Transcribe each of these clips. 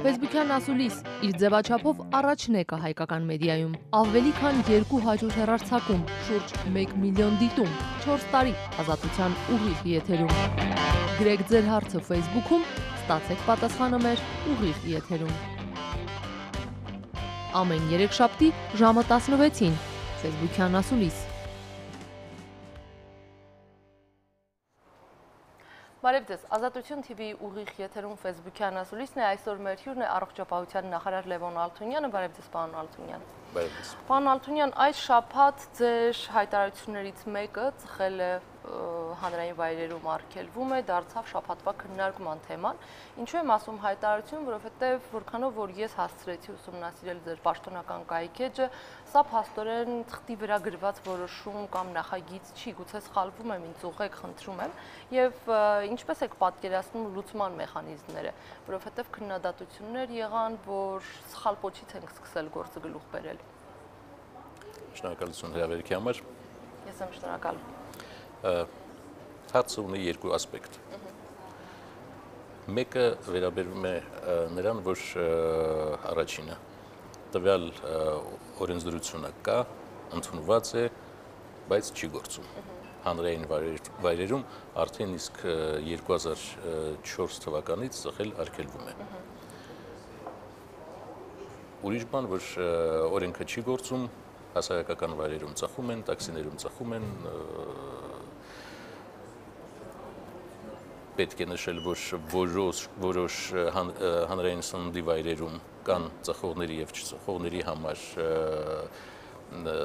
Facebook-յան ասուլիս իր ձևաչափով առաջն է հայկական մեդիայում։ Ավելի քան 200 հեռարձակում, շուրջ 1 միլիոն դիտում, 4 տարի ազատության ուղիղ եթերում։ Գրեք ձեր հարցը Facebook-ում, ստացեք պատասխանը մեր ուղիղ եթերում։ Ամեն երեքշաբթի ժամը 16-ին Facebook-յան ասուլիս։ Բարև ձեզ, Ազատություն TV-ի ուղիղ եթերում Facebook-յան ասուլիսն է, այսօր մեր հյուրն է առողջապահության նախարար Լևոն Ալթունյանը, բարև ձեզ պարոն Ալթունյան։ Բարև ձեզ։ Պարոն Ալթունյան, այս շաբաթ ձեր հայտարարություններից մեկը ծխել է հանրային վայրերում արգելվում է, դարձավ շաբաթվա քննարկման թեման։ Ինչու եմ ասում հայտարարություն, որովհետև որքանով որ ես հասցրեցի ուսումնասիրել ձեր պաշտոնական կայքեջը, սա փաստորեն թղթի վրա գրված որոշում կամ նախագիծ չի, գուցե սխալվում եմ, ինձ ուղղեք, խնդրում եմ, եւ ինչպես եք պատկերացնում լուծման մեխանիզմները, որովհետև քննադատություններ եղան, որ սխալ պոչից ենք սկսել գործը գլուխ բերել։ Շնորհակալություն հրավերքի համար։ Ես եմ շնորհակալ։ Հարցը ունի երկու ասպեկտ։ Մեկը վերաբերում է նրան, որ առաջինը տվյալ օրենսդրությունը կա, ընդունված է, բայց չի գործում։ Հանրային վայրերում արդեն իսկ 2004 թվականից ծխել արգելվում է։ Ուրիշ բան, որ օրենքը չի գործում, հասարակական վայրերում ծխում են, տաքսիներում ծխում են, պետք է նշել, որ որոշ հանրային սննդի վայրերում կան ծխողների եւ չծխողների համար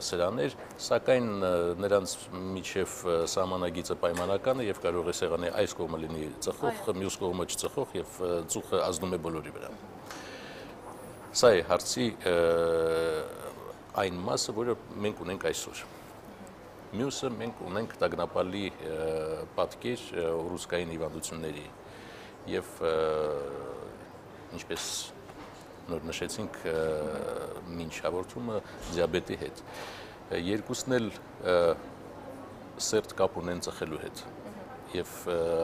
սրաներ, սակայն նրանց միջև սահմանագիծը պայմանական է եւ կարող է սեղանի այս կողմը լինի ծխող, մյուս կողմը չծխող եւ ծուխը ազդում է բոլորի վրա։ Սա է հարցի այն մասը, որը մենք ունենք այսօր։ Մյուսը մենք ունենք տագնապալի պատկեր ռուսկային հիվանդությունների եւ ինչպես նոր նշեցինք մինչ հաղորդումը դիաբետի հետ։ Երկուսն էլ սերտ կապ ունեն ծխելու հետ եւ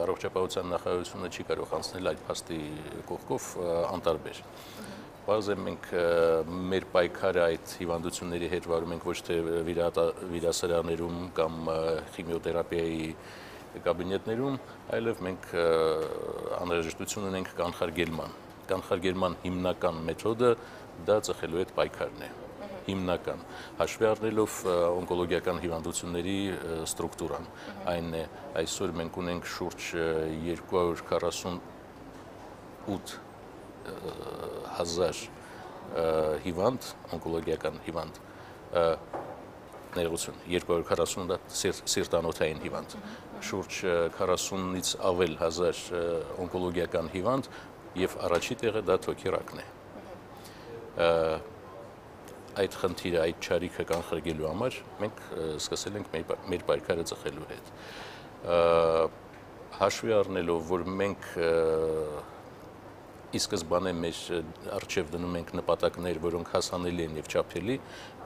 առողջապահության նախարարությունը չի կարող անցնել այդ փաստի կողքով անտարբեր։ Բազը մենք մեր պայքարը այդ հիվանդությունների հետ վարում ենք ոչ թե վիրասրահներում կամ քիմիոթերապիայի կաբինետներում, այլև մենք անհրաժեշտություն ունենք կանխարգելման հիմնական մեթոդը դա ծխելու հետ պայքարն է։ Հիմնական հաշվի առնելով օնկոլոգիական հիվանդությունների ստրուկտուրան, այն է այսօր մենք ունենք շուրջ 248 հազար հիվանդ, օնկոլոգիական հիվանդ, ներողություն, 248 սիրտանոթային հիվանդ, շուրջ 40-ից ավել հազար օնկոլոգիական հիվանդ եւ առաջի տեղը դա թոքերակն է։ Այդ խնդիրը, այդ չարիքը կանխարգելու համար մենք սկսել ենք մեր պայքարը ծխելու հետ։ Հաշվի առնելով, որ մենք ի սկզբանե մեր առջև դնում ենք նպատակներ, որոնք հասանելի են եւ չափելի,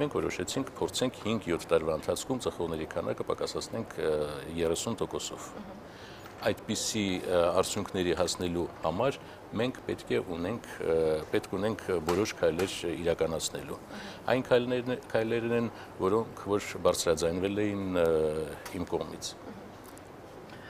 մենք որոշեցինք փորձենք 5-7 տարվա ընթացքում ծխողների քանակը պակասացնենք 30%-ով։ Այդպիսի արդյունքների հասնելու համար մենք պետք ունենք որոշ քայլեր իրականացնելու։ Այն քայլերն են, որոնք որ բարձրաձայնվել էին իմ կողմից։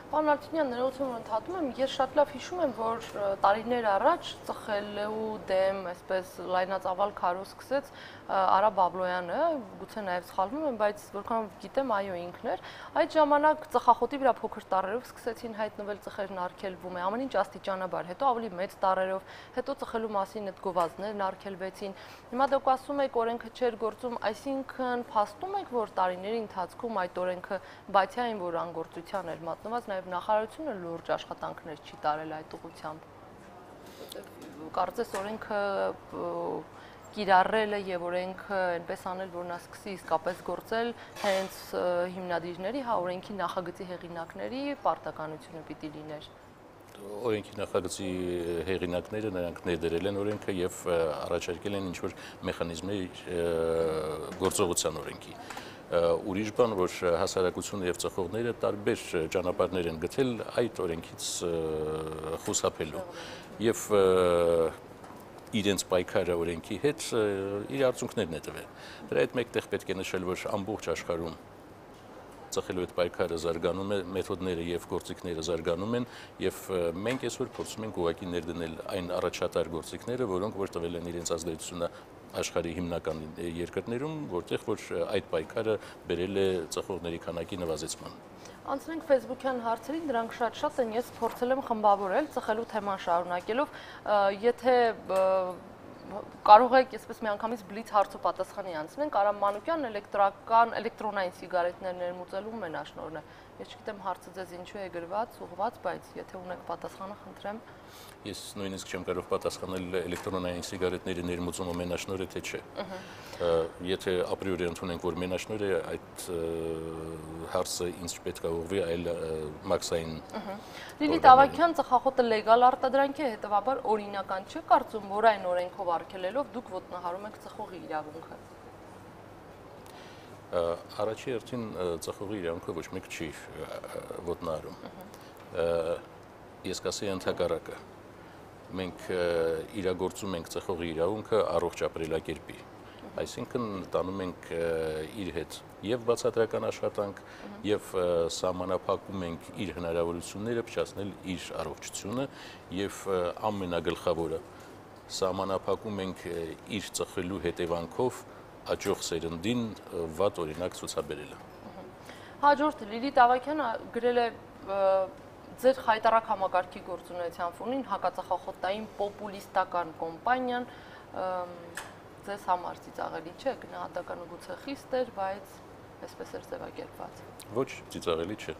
Պարոն Ալթունյան, ներողություն ընդհատում եմ, ես շատ լավ հիշում եմ, որ տարիներ առաջ ծխելու դեմ, այսպես լայնածավալ քարոզ սկսեց Արա Բաբլոյանը, գուցե նաև սխալվում եմ, բայց որքան գիտեմ, այո, ինքն էր։ Այդ ժամանակ ծխախոտի վրա փոքր տառերով սկսեցին հայտնվել ծխերն արգելվում է, ամեն ինչ աստիճանաբար, հետո ավելի մեծ տառերով, հետո ծխելու մասին այդ գովազդներն արգելվեցին։ Հիմա դուք ասում եք, օրենքը չէր գործում, այսինքն փաստում եք, որ տարիների ընթացքում այդ օրենքը բացի այն, որ անգործության էր մատնված, նաև նախարարությունը լուրջ աշխատանքներ չի տարել այդ ուղղությամբ։ Կարծես օրենքը կիրառելը եւ օրենքը այնպես անել, որ նա սկսի իսկապես գործել, հենց հիմնադիրների, օրենքի նախագծի հեղինակների պարտականությունը պիտի լիներ։ Օրենքի նախագծի հեղինակները նրանք ներդրել են օրենքը եւ առաջարկել են ինչ-որ մեխանիզմներ գործողության օրենքի։ Ուրիշ բան, որ հասարակությունը եւ ծխողները տարբեր ճանապարհներ են գտել այդ օրենքից խուսափելու եւ իրենց պայքարը օրենքի հետ իր արդյունքներն է տվել։ Դրա հետ մեկտեղ պետք է նշել, որ ամբողջ աշխարհում ծխելու այդ պայքարը զարգանում է, մեթոդները եւ գործիքները զարգանում են եւ մենք այսօր փորձում ենք ուղղակի ներդնել այն առաջատար գործիքները, որոնք որ տվել են իրենց ազդեցությունը աշխարհի հիմնական երկրներում, որտեղ որ այդ պայքարը բերել է ծխողների քանակի նվազեցման։ Անցնենք Facebook-յան հարցերին, դրանք շատ են, ես փորձել եմ խմբավորել, ծխելու թեման շարունակելով, եթե կարող եք այսպես միանգամից բլիթ հարցու պատասխանի անցնենք, Արամ Մանուկյան էլեկտրոնային սիգարետներ ներմուծելու մենաշնորհն է։ Ես չգիտեմ հարցը ձեզ ինչու է գրված, ուղղված, բայց եթե ունեք պատասխանը, խնդրեմ։ Ես նույնիսկ չեմ կարող պատասխանել էլեկտրոնային սիգարետների ներմուծումը մենաշնորհ է թե չէ։ Եթե ապրիորի ընդունենք, որ մենաշնորհ է, այդ հարցը ինձ պետք է ուղղվի այլ մաքսային։ Լիլիթ Ավագյան, ծխախոտը լեգալ արտադրանք է, հետևաբար օրինական չէ կարծում, որ այն օրենքով արգելելով դուք ոտնահարում եք ծխողի իրավունքը։ Առաջի հերթին ծխողի իրավունքը ոչ մեկ չի ոտնահարում։ Ես կասեի ընդհակառակը։ Մենք իրագործում ենք ծխողի իրավունքը առողջ ապրելակերպի։ Այսինքն տանում ենք իր հետ եւ բացատրական աշխատանք եւ սահմանափակում ենք իր հնարավորությունները փչացնել իր առողջությունը եւ ամենագլխավորը սահմանափակում ենք իր ծխելու հետևանքով աճող սերնդին վատ օրինակ ցուցաբերելը։ Հաջորդը Լիլիթ Ավագյանը գրել է ձեր խայտարակ համակարգի գործունեության ֆոնին հակածխախոտային պոպուլիստական կոմպանիան ձեզ համար ծիծաղելի չէ, գնահատականը գուցե խիստ էր, բայց այսպես էր ձևակերպված։ Ոչ, ծիծաղելի չէ։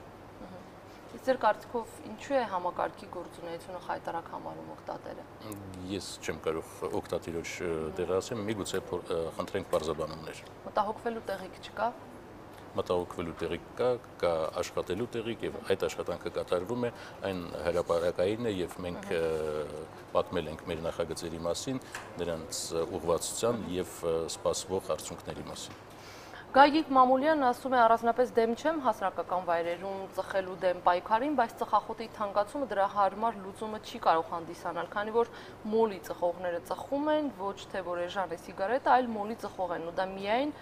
Իսկ ձեր կարծիքով ինչու է համակարգի գործունեությունը խայտարակ համարում օգտատերը։ Ես չեմ կարող օգտատիրոջ տեղը ասեմ, միգուցե խնդրենք բարձրաբանումներ։ Մտահոգվելու տեղիք չկա։ Մտահոգվելու տեղիք կա աշխատելու տեղիք եւ այդ աշխատանքը կատարվում է, այն հրապարակային է եւ մենք պատմել ենք մեր նախագծերի մասին, նրանց ուղղվածության եւ սպասվող արդյունքների մասին։ Գագիկ Մամուլյանն ասում է առանձնապես դեմ չեմ հասարակական վայրերում ծխելու դեմ պայքարին, բայց ծխախոտի թանկացումը դրա հարմար լուծումը չի կարող հանդիսանալ, քանի որ մոլի ծխողները ծխում են, ոչ թե որ էժան է սիգարետը, այլ մոլի ծխող են, ու դա միայն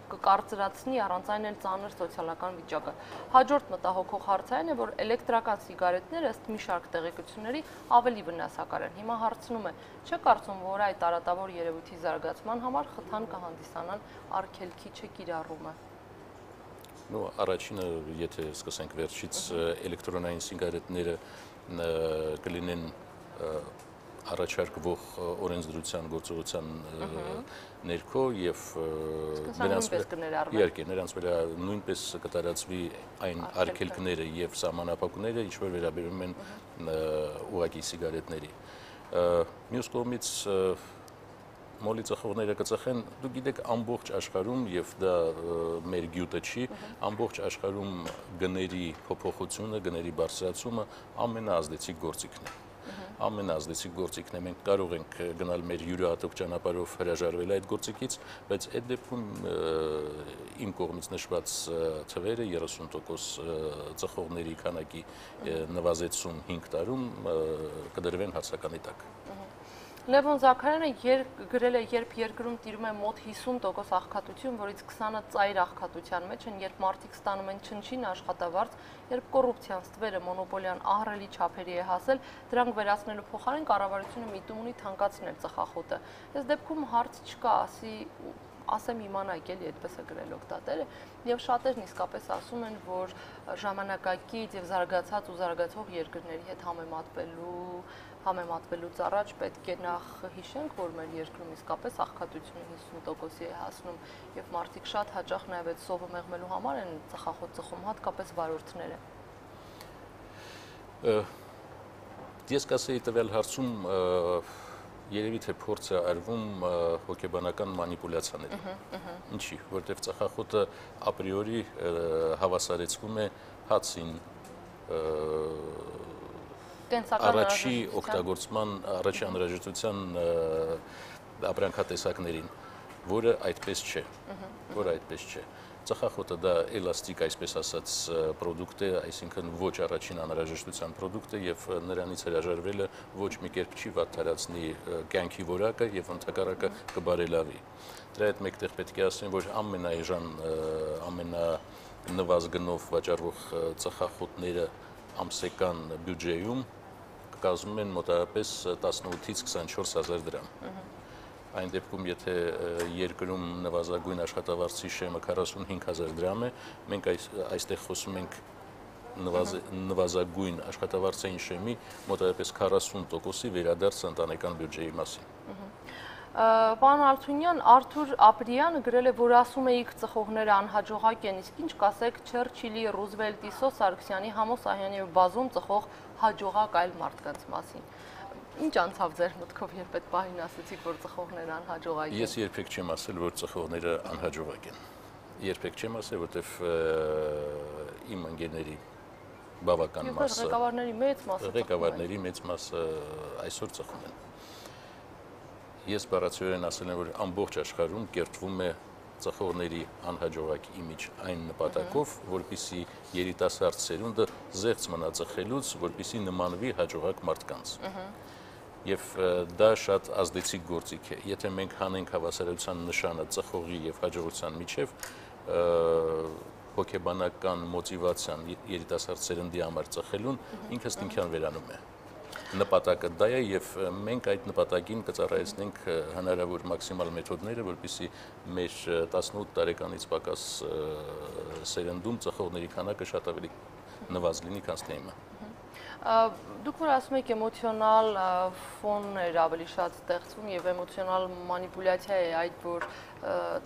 կկարծրացնի առանց այն էլ ծանր սոցիալական վիճակը։ Հաջորդ մտահոգող հարցը այն է, որ էլեկտրական սիգարետները ըստ մի շարք տեղեկությունների ավելի վնասակար են։ Հիմա հարցնում է, չէ՞ կարծում, որ այդ տարատավոր երևույթի զարգացման համար խթան կհանդիսանան արգելքի չկիրառումը։ Առաջինը, եթե սկսենք վերջից, էլեկտրոնային սիգարետները կլինեն առաջարկվող օրենսդրության գործողության ներքո եւ նրանց վրա նույնպես կտարածվի այն արգելքները եւ սահմանափակումները, ինչ որ վերաբերում են ուղղակի սիգարետների։ Մյուս կողմից մոլի ծխողները կծխեն, դուք գիտեք, ամբողջ աշխարհում եւ դա մեր գյուտը չի, ամբողջ աշխարհում գների փոփոխությունը, գների բարձրացումը ամենաազդեցիկ գործիքն է։ Ամենազդեցիկ գործիքն է, մենք կարող ենք գնալ մեր յուրահատուկ ճանապարհով հրաժարվել այդ գործիքից, բայց այդ դեպքում իմ կողմից նշված թվերը 30% ծխողների քանակի նվազեցում 5 տարում կդրվեն հարցականի տակ։ Լևոն Զաքարյանը գրել է, երբ երկրում տիրում է մոտ 50% աղքատություն, որից 20-ը ծայր աղքատության մեջ են, երբ մարդիկ ստանում են չնչին աշխատավարձ, երբ կոռուպցիան ստվերը մոնոպոլիան ահռելի չափերի է հասել, դրանք վերացնելու փոխարեն կառավարությունը միտում ունի թանկացնել ծխախոտը։ Այս դեպքում հարց չկա, ասեմ իմանայք էլի, այդպես է գրել օգտատերը, եւ շատերն իսկապես ասում են, որ ժամանակակից եւ զարգացած ու զարգացող երկրների հետ համեմատվելուց առաջ պետք է նախ հիշենք, որ մեր երկրում իսկապես աղքատությունը 50%-ի է հասնում եւ մարդիկ շատ հաճախ նաեւ այդ սովը մեղմելու համար են ծխախոտ ծխում, հատկապես վարորդները։ Ես կասեի տվյալ հարցում երևի թե փորձ է արվում հոգեբանական մանիպուլյացիաների։ Ինչի, որտեղ ծխախոտը ապրիորի հավասարեցվում է հացին, առաջի օգտագործման, առաջի անհրաժեշտության ապրանքատեսակներին, որը այդպես չէ, Ծխախոտը դա էլաստիկ, այսպես ասած, պրոդուկտ է, այսինքն ոչ առաջին անհրաժեշտության պրոդուկտ է եւ նրանից հրաժարվելը ոչ մի կերպ չի վատթարացնի կյանքի որակը եւ ընդհակառակը կբարելավի։ Դրա հետ մեկտեղ պետք է ասեմ, որ ամենաէժան ամենանվազգնով վաճառվող ծխախոտները ամսական բյուջեում կկազմում են մոտավորապես 18-ից 24000 դրամ։ Այն դեպքում, եթե երկրում նվազագույն աշխատավարձի շեմը 45000 դրամ է, մենք այստեղ խոսում ենք նվազագույն աշխատավարձային շեմի մոտավորապես 40%-ի վերադարձ ընտանեկան բյուջեի մասին։ Պարոն Արթունյան, Արթուր Ապրյանը գրել է, որ ասում էիք ծխողները անհաջողակ են, իսկ ինչ կասեք Չերչիլի, Ռուզվելտի, Սո Սարգսյանի, Համո Սահյանի եւ բազում ծխող հաջողակ այլ մարդկանց մասին։ Ինչ անցավ ձեր մտքով, երբ այդ պահին ասացիք, որ ծխողները անհաջողակ են։ Ես երբեք չեմ ասել, որ ծխողները անհաջողակ են։ Երբեք չեմ ասել, որտեվ իմ ընկերների բավական մասը, ղեկավարների մեծ մասը այսօր ծխում են։ Ես բառացիորեն ասել եմ, որ ամբողջ աշխարհում կերտվում է ծխողների անհաջողակ իմիջ այն նպատակով, որպեսզի երիտասարդ սերունդը զերծ մնա ծխելուց, որպեսզի նմանվի հաջողակ մարդկանց։ Եվ դա շատ ազդեցիկ գործիք է։ Եթե մենք հանենք հավասարության նշանը ծխողի եւ հաջողության միջև, հոգեբանական մոտիվացիան երիտասարդ սերնդի համար ծխելուն ինքը ստինքյան վերանում է։ Նպատակը դա է եւ մենք այդ նպատակին կծառայեցնենք հնարավոր մաքսիմալ մեթոդները, որպեսզի մեր 18 տարեկանից պակաս սերնդում ծխողների քանակը շատ ավելի նվազ լինի, քան հիմա։ Դուք որ ասում եք էմոցիոնալ ֆոններ ավելի շատ ստեղծվում եւ էմոցիոնալ մանիպուլյացիա է այդ, որ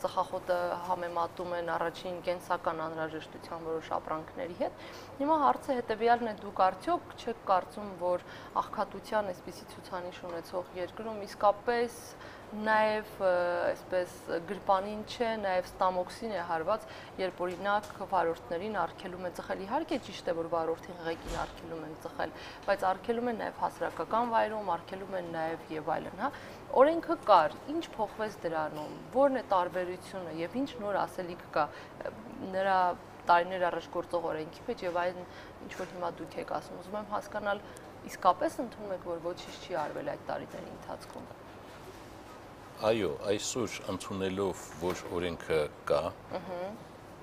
ծխախոտը համեմատում են առաջին կենսական անհրաժեշտության որոշ ապրանքների հետ։ Հիմա հարցը հետեւյալն է, դուք արդյոք չեք կարծում, որ աղքատության այսպիսի ցուցանիշ ունեցող երկրում իսկապես նաև այսպես գրպանին չէ, նաև ստամոքսին է հարված, երբ օրինակ վարորդներին արգելում են ծխել։ Իհարկե ճիշտ է, որ վարորդին ղեկին արգելում են ծխել, բայց արգելում են նաև հասարակական վայրում, արգելում են նաև եւ այլն, հա։ Օրենքը կար, ինչ փոխվեց դրանում, որն է տարբերությունը եւ ինչ նոր ասելիք կա նրա տարիներ առաջ գործող օրենքի մեջ եւ այն ինչ որ հիմա դուք եք ասում։ Ուզում եմ հասկանալ, իսկապես ընդունում եք, որ ոչինչ չի արվել այդ տարիների ընթացքում։ Այո, այսօր ընդունելով, որ օրենքը կա,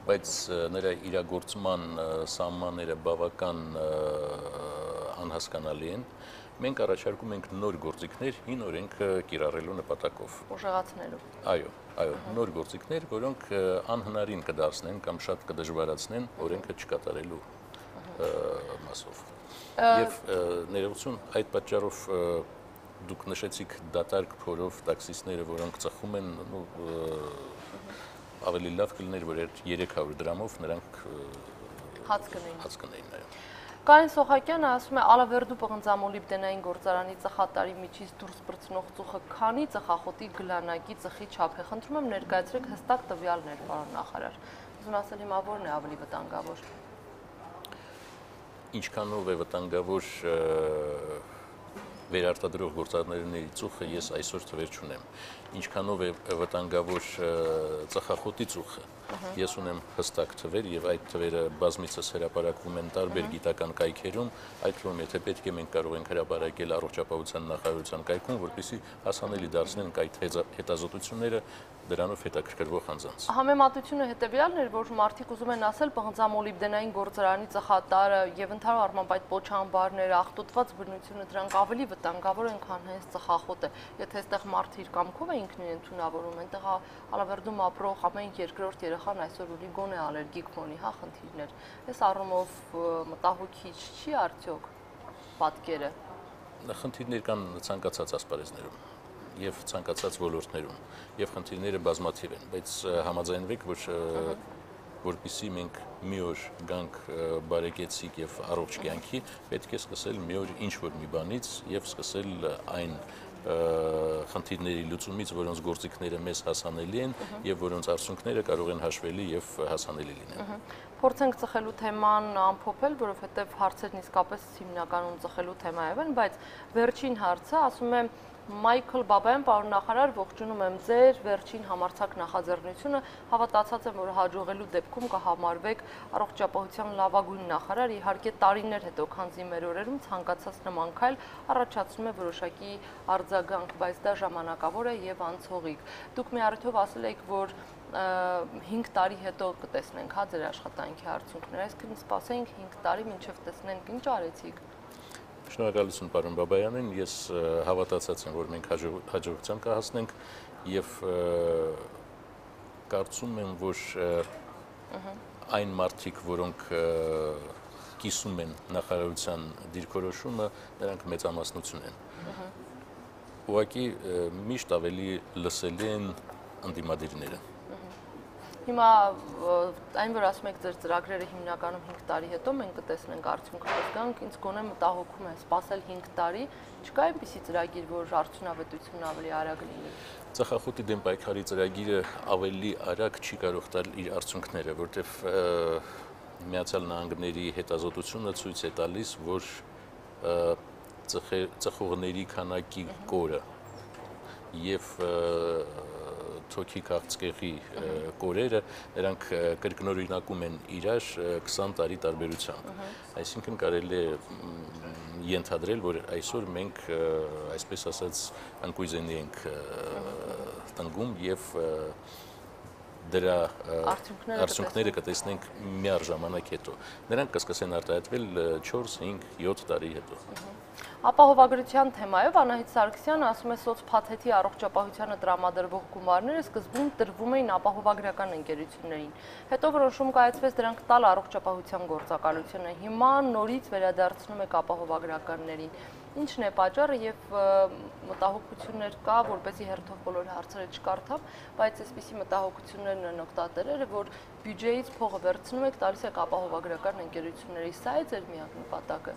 բայց նրա իրագործման սահմանները բավական անհասկանալի են, մենք առաջարկում ենք նոր գործիքներ հին օրենքը կիրառելու նպատակով։ Ուժեղացնելու։ Այո, նոր գործիքներ, որոնք անհնարին կդարձնեն կամ շատ կդժվարացնեն օրենքը չկատարելու մասով։ Եվ ներողություն, այդ պատճառով դուք նշեցիք դատարկ փորով տաքսիստները, որոնք ծխում են, ավելի լավ կլիներ, որ 300 դրամով նրանք հաց կնեին։ Կարեն Սոխակյանը ասում է, Ալավերդու պղնձամոլիբդենային գործարանի ծխատարի միջից դուրս բրծնող ծուխը քանի ծխախոտի գլանակի ծխի չափ է։ Խնդրում եմ ներկայացրեք հստակ տվյալներ, պարոն նախարար։ Ուզում ասել հիմա որն է ավելի վտանգավոր։ Ինչքանով է վտանգավոր վերարտադրող գործարանների ծուխը, ես այսօր թվեր չունեմ։ Ինչքանով է վտանգավոր ծխախոտի ծուխը, ես ունեմ հստակ թվեր եւ այդ թվերը բազմիցս հրապարակվում են տարբեր գիտական կայքերում, այդ թվում եթե պետք է մենք կարող ենք հրապարակել առողջապահության նախարարության կայքում, որպեսզի հասանելի դարձնենք այդ հետազոտությունները դրանով հետաքրքրվող անձանց։ Համեմատությունը հետեւյալն էր, որ մարդիկ ուզում են ասել պղնձամոլիբդենային գործարանի ծխատարը եւ ընդհանուր առմամբ այդ պոչամբարները, աղտոտված բնությունը դրանք ավելի վտանգավոր են, քան հենց ծխախոտը։ Եթե այստեղ մարդը իր կամքով է ինքնին ընդունավորում, այնտեղ Ալավերդում ապրող ամեն երկրորդ երեխան այսօր ունի գոնե ալերգիկ ֆոնի, հա, խնդիրներ։ Այս առումով մտահոգիչ չի արդյոք պատկերը։ Խնդիրներ կան ցանկացած ասպարեզներում եւ ցանկացած ոլորտներում եւ խնդիրները բազմաթիվ են, բայց համաձայնվեք, որպեսզի մենք մի օր գանք բարեկեցիկ եւ առողջ կյանքի, պետք է սկսել մի օր ինչ-որ մի բանից եւ սկսել այն խնդիրների լուծումից, որոնց գործիքները մեզ հասանելի են եւ որոնց արդյունքները կարող են հաշվելի եւ հասանելի լինել։ փորձենք ծխելու թեման ամփոփել, որովհետև հարցերն իսկապես հիմնականում ծխելու թեմայով են, բայց վերջին հարցը ասում է Մայքլ Բաբայան, պարոն նախարար, ողջունում եմ ձեր վերջին համարձակ նախաձեռնությունը, հավատացած եմ, որ հաջողելու դեպքում կհամարվեք առողջապահության լավագույն նախարար, իհարկե տարիներ հետո քանզի մեր օրերում ցանկացած նման քայլ առաջացնում է որոշակի արձագանք, բայց դա ժամանակավոր է եւ անցողիկ։ Դուք մի առիթով ասել եք, որ 5 տարի հետո կտեսնենք հա ձեր աշխատանքի արդյունքները, այսինքն սպասենք 5 տարի մինչև տեսնենք ինչ արեցիք։ Շնորհակալություն պարոն Բաբայանին, ես հավատացած եմ, որ մենք հաջողության կհասնենք եւ կարծում եմ, որ այն մարդիկ, որոնք կիսում են նախարարության դիրքորոշումը, նրանք մեծամասնություն են։ Ուղղակի միշտ ավելի լսելի են ընդդիմադիրները։ Հիմա այն որ ասում եք ձեր ծրագրերը հիմնականում 5 տարի հետո մենք կտեսնենք արդյունքը կգանք, ինձ գոնե մտահոգում է սպասել 5 տարի, չկա այնպիսի ծրագիր, որ արդյունավետությունն ավելի արագ լինի։ Ծխախոտի դեմ պայքարի ծրագիրը ավելի արագ չի կարող տալ իր արդյունքները, որտեղ Միացյալ Նահանգների հետազոտությունը ցույց է տալիս, որ ծխողների քանակի կորը եւ թոքի քաղցկեղի կորերը, նրանք կրկնօրինակում են իրար 20 տարի տարբերությամբ։ Այսինքն կարելի է ենթադրել, որ այսօր մենք, այսպես ասած, ընկույզենի ենք տնկում եւ դրա արդյունքները կտեսնենք միառժամանակ հետո։ Նրանք կսկսեն արտահայտվել 4, 5, 7 տարի հետո։ Ապահովագրության թեմայով Անահիտ Սարգսյանը ասում է սոցփաթեթի առողջապահությանը տրամադրվող գումարները սկզբում տրվում էին ապահովագրական ընկերություններին։ Հետո որոշում կայացվեց դրանք տալ առողջապահության գործակալությանը։ Հիմա նորից վերադարձնում եք ապահովագրականներին։ Ինչն է պատճառը եւ մտահոգություններ կա, որպեսզի հերթով բոլոր հարցերը չկարդամ, բայց այսպիսի մտահոգություններն են օգտատերերը, որ բյուջեից փողը վերցնում եք, տալիս եք ապահովագրական ընկերությունների, սա է ձեր միակ նպատակը։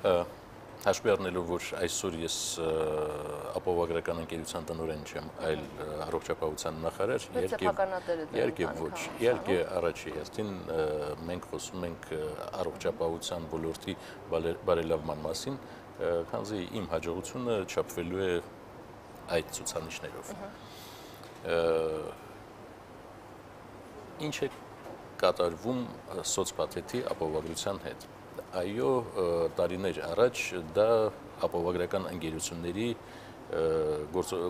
Հաշվի առնելով, որ այսօր ես ապահովագրական ընկերության տնօրեն չեմ, այլ առողջապահության նախարար, իհարկե ոչ, իհարկե առաջի հերթին մենք խոսում ենք առողջապահության ոլորտի բարելավման մասին, քանզի իմ հաջողությունը չափվելու է այդ ցուցանիշներով։ Ինչ է կատարվում սոցփաթեթի ապահովագրության հետ։ Այո, տարիներ առաջ դա ապահովագրական ընկերությունների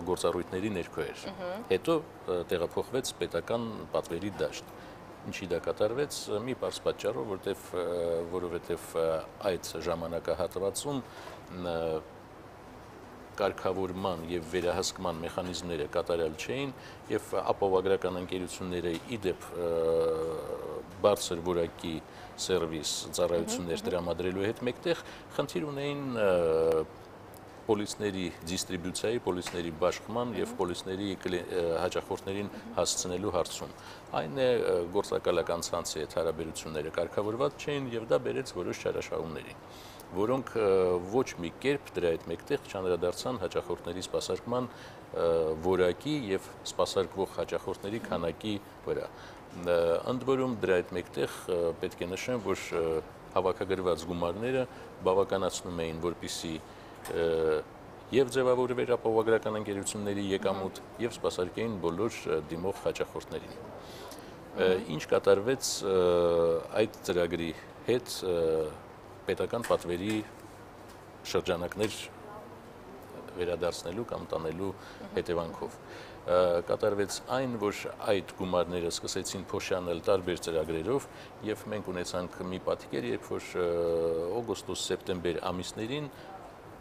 գործառույթների ներքո էր։ Հետո տեղափոխվեց պետական պատվերի դաշտ։ Ինչի դա կատարվեց, մի պարզ պատճառով, որովհետև այդ ժամանակահատվածում կարգավորման եւ վերահսկման մեխանիզմները կատարյալ չէին եւ ապահովագրական ընկերությունները իդեպ բարձր որակի սերվիս ծառայություններ տրամադրելու հետ մեկտեղ խնդիր ունեին պոլիսների դիստրիբյուցիայի, պոլիսների բաշխման եւ պոլիսների հաճախորդներին հասցնելու հարցում։ Այն է գործակալական ցանցի հետ հարաբերությունները կարգավորված չէին եւ դա բերեց որոշ չարաշահումների, որոնք ոչ մի կերպ դրա հետ մեկտեղ չանդրադարձան հաճախորդների սպասարկման որակի եւ սպասարկվող հաճախորդների քանակի վրա։ Ընդ որում դրա հետ մեկտեղ պետք է նշեմ, որ հավաքագրված գումարները բավականացնում էին, որպիսի եւ ձևավորվեր ապահովագրական ընկերությունների եկամուտ եւ սպասարկեին բոլոր դիմող հաճախորդներին։ Ինչ կատարվեց այդ ծրագրի հետ պետական պատվերի շրջանակներ վերադարձնելու կամ տանելու հետևանքով։ Կատարվեց այն, որ այդ գումարները սկսեցին փոշիանել տարբեր ծրագրերով եւ մենք ունեցանք մի պատկեր, երբ որ օգոստոս-սեպտեմբեր ամիսներին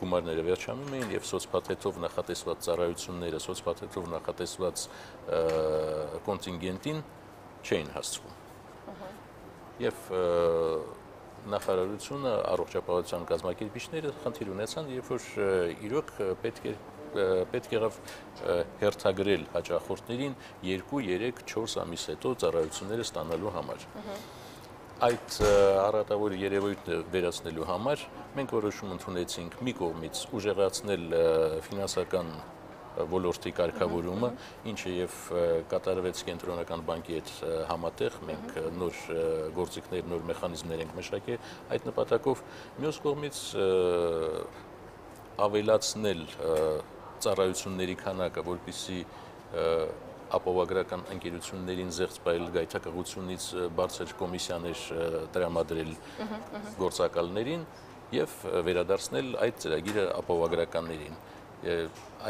գումարները վերջանում էին եւ սոցփաթեթով նախատեսված ծառայությունները, սոցփաթեթով նախատեսված կոնտինգենտին չէին հասցվում։ Եւ նախարարությունը, առողջապահության կազմակերպիչները խնդիր ունեցան, երբ որ իրոք պետք եղավ հերթագրել հաճախորդներին 2, 3, 4 ամիս հետո ծառայությունները ստանալու համար։ Այդ առատավոր երևույթը վերացնելու համար մենք որոշում ընդունեցինք մի կողմից ուժեղացնել ֆինանսական ոլորտի կարգավորումը, ինչը եւ կատարվեց կենտրոնական բանկի հետ համատեղ, մենք նոր գործիքներ, նոր մեխանիզմներ ենք մշակել այդ նպատակով, մյուս կողմից ավելացնել ծառայությունների քանակը, որպեսզի ապահովագրական ընկերություններին զեղծ պահել գայթակղությունից բարձր կոմիսիաներ տրամադրել գործակալներին եւ վերադարձնել այդ ծրագիրը ապահովագրականներին։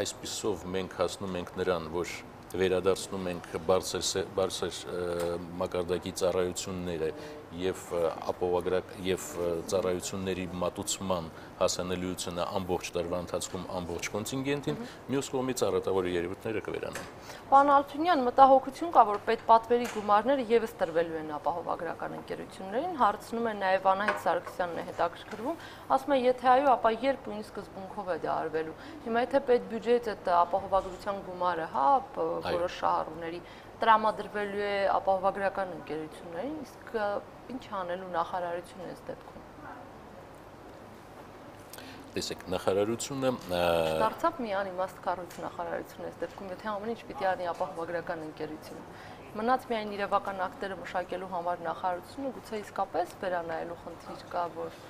Այսպիսով մենք հասնում ենք նրան, որ վերադարձնում ենք բարձր մակարդակի ծառայությունները եւ ապահովագրական եւ ծառայությունների մատուցման հասանելիությունը ամբողջ տարվա ընթացքում ամբողջ կոնտինգենտին, մյուս կողմից առատավոր երևույթները կվերանան։ Պարոն Ալթունյան, մտահոգություն կա, որ պետպատվերի գումարները եւս տրվելու են ապահովագրական ընկերություններին, հարցնում է նաեւ Անահիտ Սարգսյանն է հետաքրքրվում, ասում է, եթե այո, ապա երբ ու ինչ սկզբունքով է դա արվելու։ Հիմա եթե պետբյուջեից այդ ապահովագրության գումարը, որոշ շահառուների տրամադրվելու է ապահովագրական ընկերություններին, իսկ ինչ անելու նախարարությունը այս դեպքում։ Տեսեք, նախարարությունը դարձավ մի անիմաստ կառույց նախարարությունը այս դեպքում, եթե ամեն ինչ պիտի անի ապահովագրական ընկերությունը։ Մնաց միայն իրավական ակտերը մշակելու համար նախարարությունը, գուցե իսկապես վերանայելու խնդիր կա, որ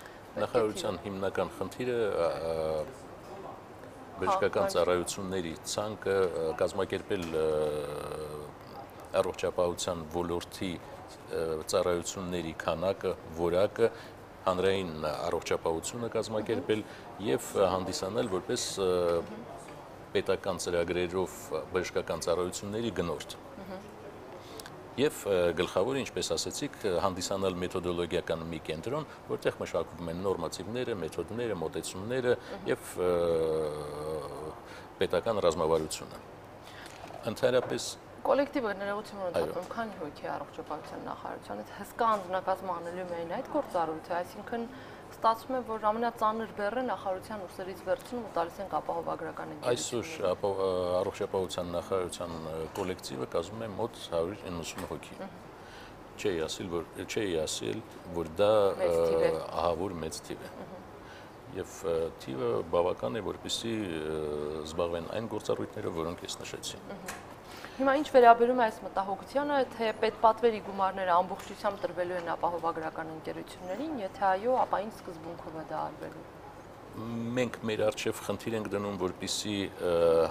նախարարության հիմնական խնդիրը բժշկական ծառայությունների ցանկը կազմակերպել առողջապահության ոլորտի ծառայությունների քանակը, որակը, հանրային առողջապահությունը կազմակերպել եւ հանդիսանալ որպես պետական ծրագրերով բժշկական ծառայությունների գնորդ։ Եվ գլխավորը, ինչպես ասացիք, հանդիսանալ մեթոդոլոգիական մի կենտրոն, որտեղ մշակվում են նորմատիվները, մեթոդները, մոտեցումները եւ պետական ռազմավարությունը։ Ընդհանրապես կոլեկտիվը ներողություն ունեցածում, քանի հոգի առողջապահության նախարարությանից հսկա անձնակազմ անելու միայն այդ գործառույթը, այսինքն ստացվում է, որ ամենածանր բեռը նախարարության ուսերից վերցնում ու տալիս ենք ապահովագրական ընկերություններին։ Այսօր առողջապահության նախարարության կոլեկտիվը կազմում է մոտ 190 հոգի։ Չէի ասել, որ դա ահավոր մեծ թիվ է։ Եվ թիվը բավական է, որպեսզի զբաղվեն այն գործառույթներով, որոնք ես նշեցի։ Հիմա ինչ վերաբերում է այս մտահոգությանը, թե պետպատվերի գումարները ամբողջությամբ տրվելու են ապահովագրական ընկերություններին, եթե այո, ապա ինչ սկզբունքով է դա արվելու։ Մենք մեր առջև խնդիր ենք դնում, որպեսզի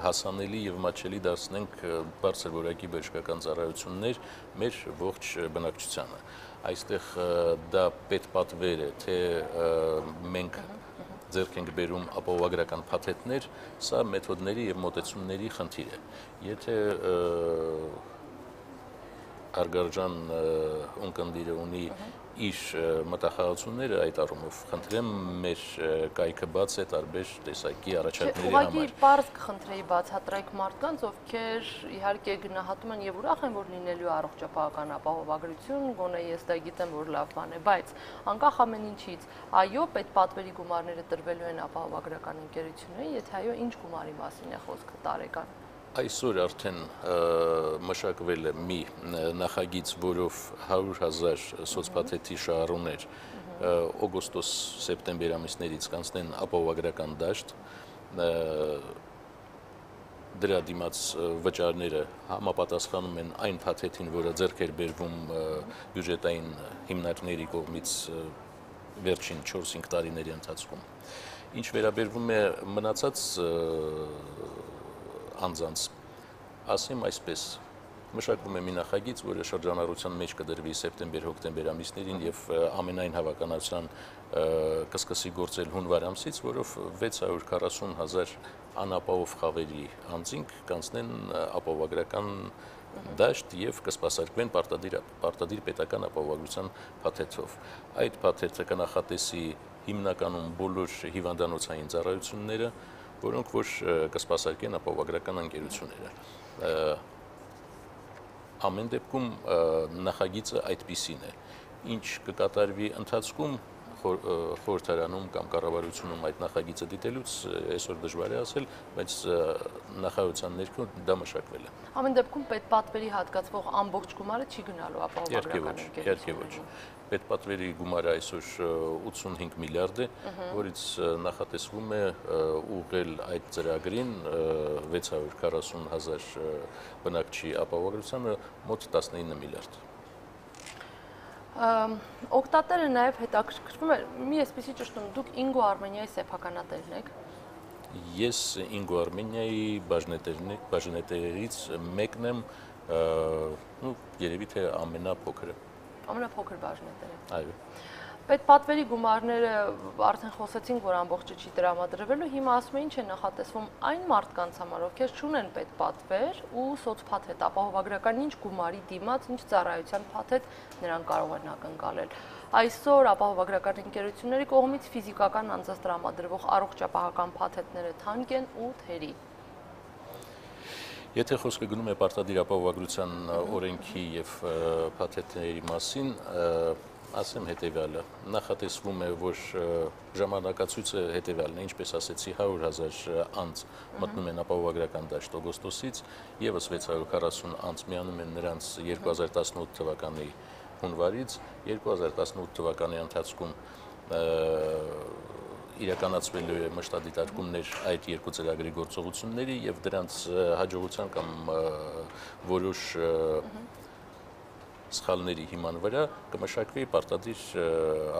հասանելի եւ մատչելի դարձնենք բարձր որակի բժշկական ծառայություններ մեր ողջ բնակչությանը։ Այստեղ դա պետպատվեր է, թե մենք ձեռք ենք բերում ապահովագրական փաթեթներ, սա մեթոդների եւ մոտեցումների խնդիր է։ Եթե Արգարջան ունկնդիրը ունի իր մտախաղացումները այդ առումով, խնդրեմ մեր կայքը բաց է տարբեր տեսակի առաջարկների համար։ Ուղղակի պարզ կխնդրեի բացատրեք մարդկանց, ովքեր իհարկե գնահատում են եւ ուրախ են, որ լինելու առողջապահական ապահովագրություն, գոնե ես դա գիտեմ, որ լավ բան է, բայց անկախ ամեն ինչից, այո, պետպատվերի գումարները տրվելու են ապահովագրական ընկերություններին, եթե այո, ինչ գումարի մասին է խոսքը տարեկան։ Այսօր արդեն մշակվել է մի նախագիծ, որով 100,000 սոցփաթեթի շահառուներ օգոստոս-սեպտեմբեր ամիսներից կանցնեն ապահովագրական դաշտ, դրա դիմաց վճարները համապատասխանում են այն փաթեթին, որը ձեռք էր բերվում բյուջետային հիմնարկների կողմից վերջին 4-5 տարիների ընթացքում։ Ինչ վերաբերվում է մնացած անձանց, ասեմ այսպես, մշակվում է մի նախագիծ, որը շրջանառության մեջ կդրվի սեպտեմբեր-հոկտեմբեր ամիսներին եւ ամենայն հավանականության կսկսի գործել հունվար ամսից, որով 640,000 անապահով խավերի անձինք կանցնեն ապահովագրական դաշտ եւ կսպասարկվեն պարտադիր պետական ապահովագրության փաթեթով։ Այդ փաթեթը կնախատեսի հիմնականում բոլոր հիվանդանոցային ծառայությունները, որոնք որ կսպասարկեն ապահովագրական ընկերությունները։ Ամեն դեպքում նախագիծը այդպիսին է։ Ինչ կկատարվի ընթացքում, խորհրդարանում կամ կառավարությունում այդ նախագիծը դիտելուց այսօր դժվար է ասել, բայց նախարարության ներքո դա մշակվել է։ Ամեն դեպքում պետպատվերի հատկացվող ամբողջ գումարը չի գնալու ապահովագրական ընկերություններին։ Պետպատվերի գումարը այսօր 85 միլիարդ է, որից նախատեսվում է ուղղել այդ ծրագրին 640,000 բնակչի ապահովագրությանը մոտ 19 միլիարդ։ Օգտատերը նաև հետաքրքրվում է, մի այսպեսի ճշտում, դուք Ինգո Արմենիայի սեփականատերն եք։ Ես Ինգո Արմենիայի բաժնետերերից մեկն եմ, երևի թե ամենափոքրը։ Ամենափոքր բաժնետերը։ Այո։ Պետպատվերի գումարները արդեն խոսեցինք, որ ամբողջը չի տրամադրվելու, հիմա ասում են ինչ է նախատեսվում այն մարդկանց համար, ովքեր չունեն պետպատվեր ու սոցփաթեթ, ապահովագրական ինչ գումարի դիմաց, ինչ ծառայության փաթեթ նրանք կարող են ակնկալել։ Այսօր ապահովագրական ընկերությունների կողմից ֆիզիկական անձանց տրամադրվող առողջապահական փաթեթները թանկ են ու թերի։ Եթե խոսքը գնում է պարտադիր ապահովագրության օրենքի եւ փաթեթների մասին, ասեմ հետեւյալը, նախատեսվում է, որ ժամանակացույցը հետեւյալն է, ինչպես ասեցի, 100,000 անձ մտնում են ապահովագրական դաշտ օգոստոսից, եւս 640 անձ միանում են նրանց 2018 թվականի հունվարից, 2018 թվականի ընթացքում իրականացվելու է մշտադիտարկումներ այդ երկու ծրագրի գործողությունների եւ դրանց հաջողության կամ որոշ սխալների հիման վրա կմշակվի պարտադիր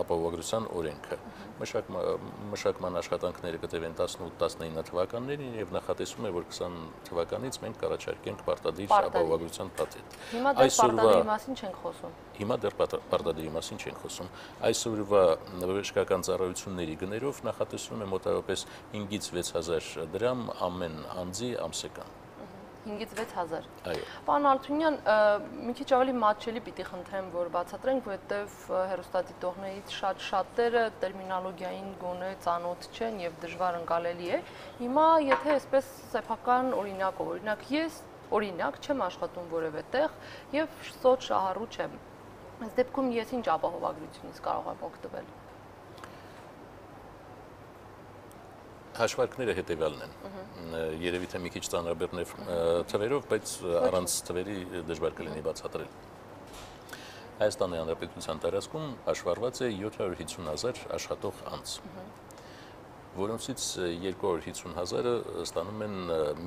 ապահովագրության օրենքը։ Մշակման աշխատանքները կտևեն 18-19 թվականներին եւ նախատեսվում է, որ 20 թվականից մենք կառաջարկենք պարտադիր ապահովագրության փաթեթ։ Հիմա դեռ պարտադիրի մասին չենք խոսում։ Հիմա դեռ պարտադիրի մասին չենք խոսում։ Այսօրվա բժշկական ծառայությունների գներով նախատեսվում է մոտավորապես 5-ից 6,000 դրամ ամեն անձի ամսական։ 5-ից 6,000։ Այո։ Պարոն Ալթունյան, մի քիչ ավելի մատչելի պիտի խնդրեմ, որ բացատրենք, որովհետև հեռուստադիտողներից շատերը տերմինոլոգիային գոնե ծանոթ չեն եւ դժվար ընկալելի է։ Հիմա եթե այսպես սեփական օրինակով, օրինակ ես օրինակ չեմ աշխատում որևէ տեղ եւ սոց շահառու չեմ։ Այս դեպքում ես ինչ ապահովագրությունից կարող եմ օգտվել։ Հաշվարկները հետևյալն են։ Երևի թե մի քիչ ծանրաբեռնև թվերով, բայց առանց թվերի դժվար կլինի բացատրել։ Հայաստանի Հանրապետության տարածքում հաշվառված է 750,000 աշխատող անձ, որոնցից 250,000-ը ստանում են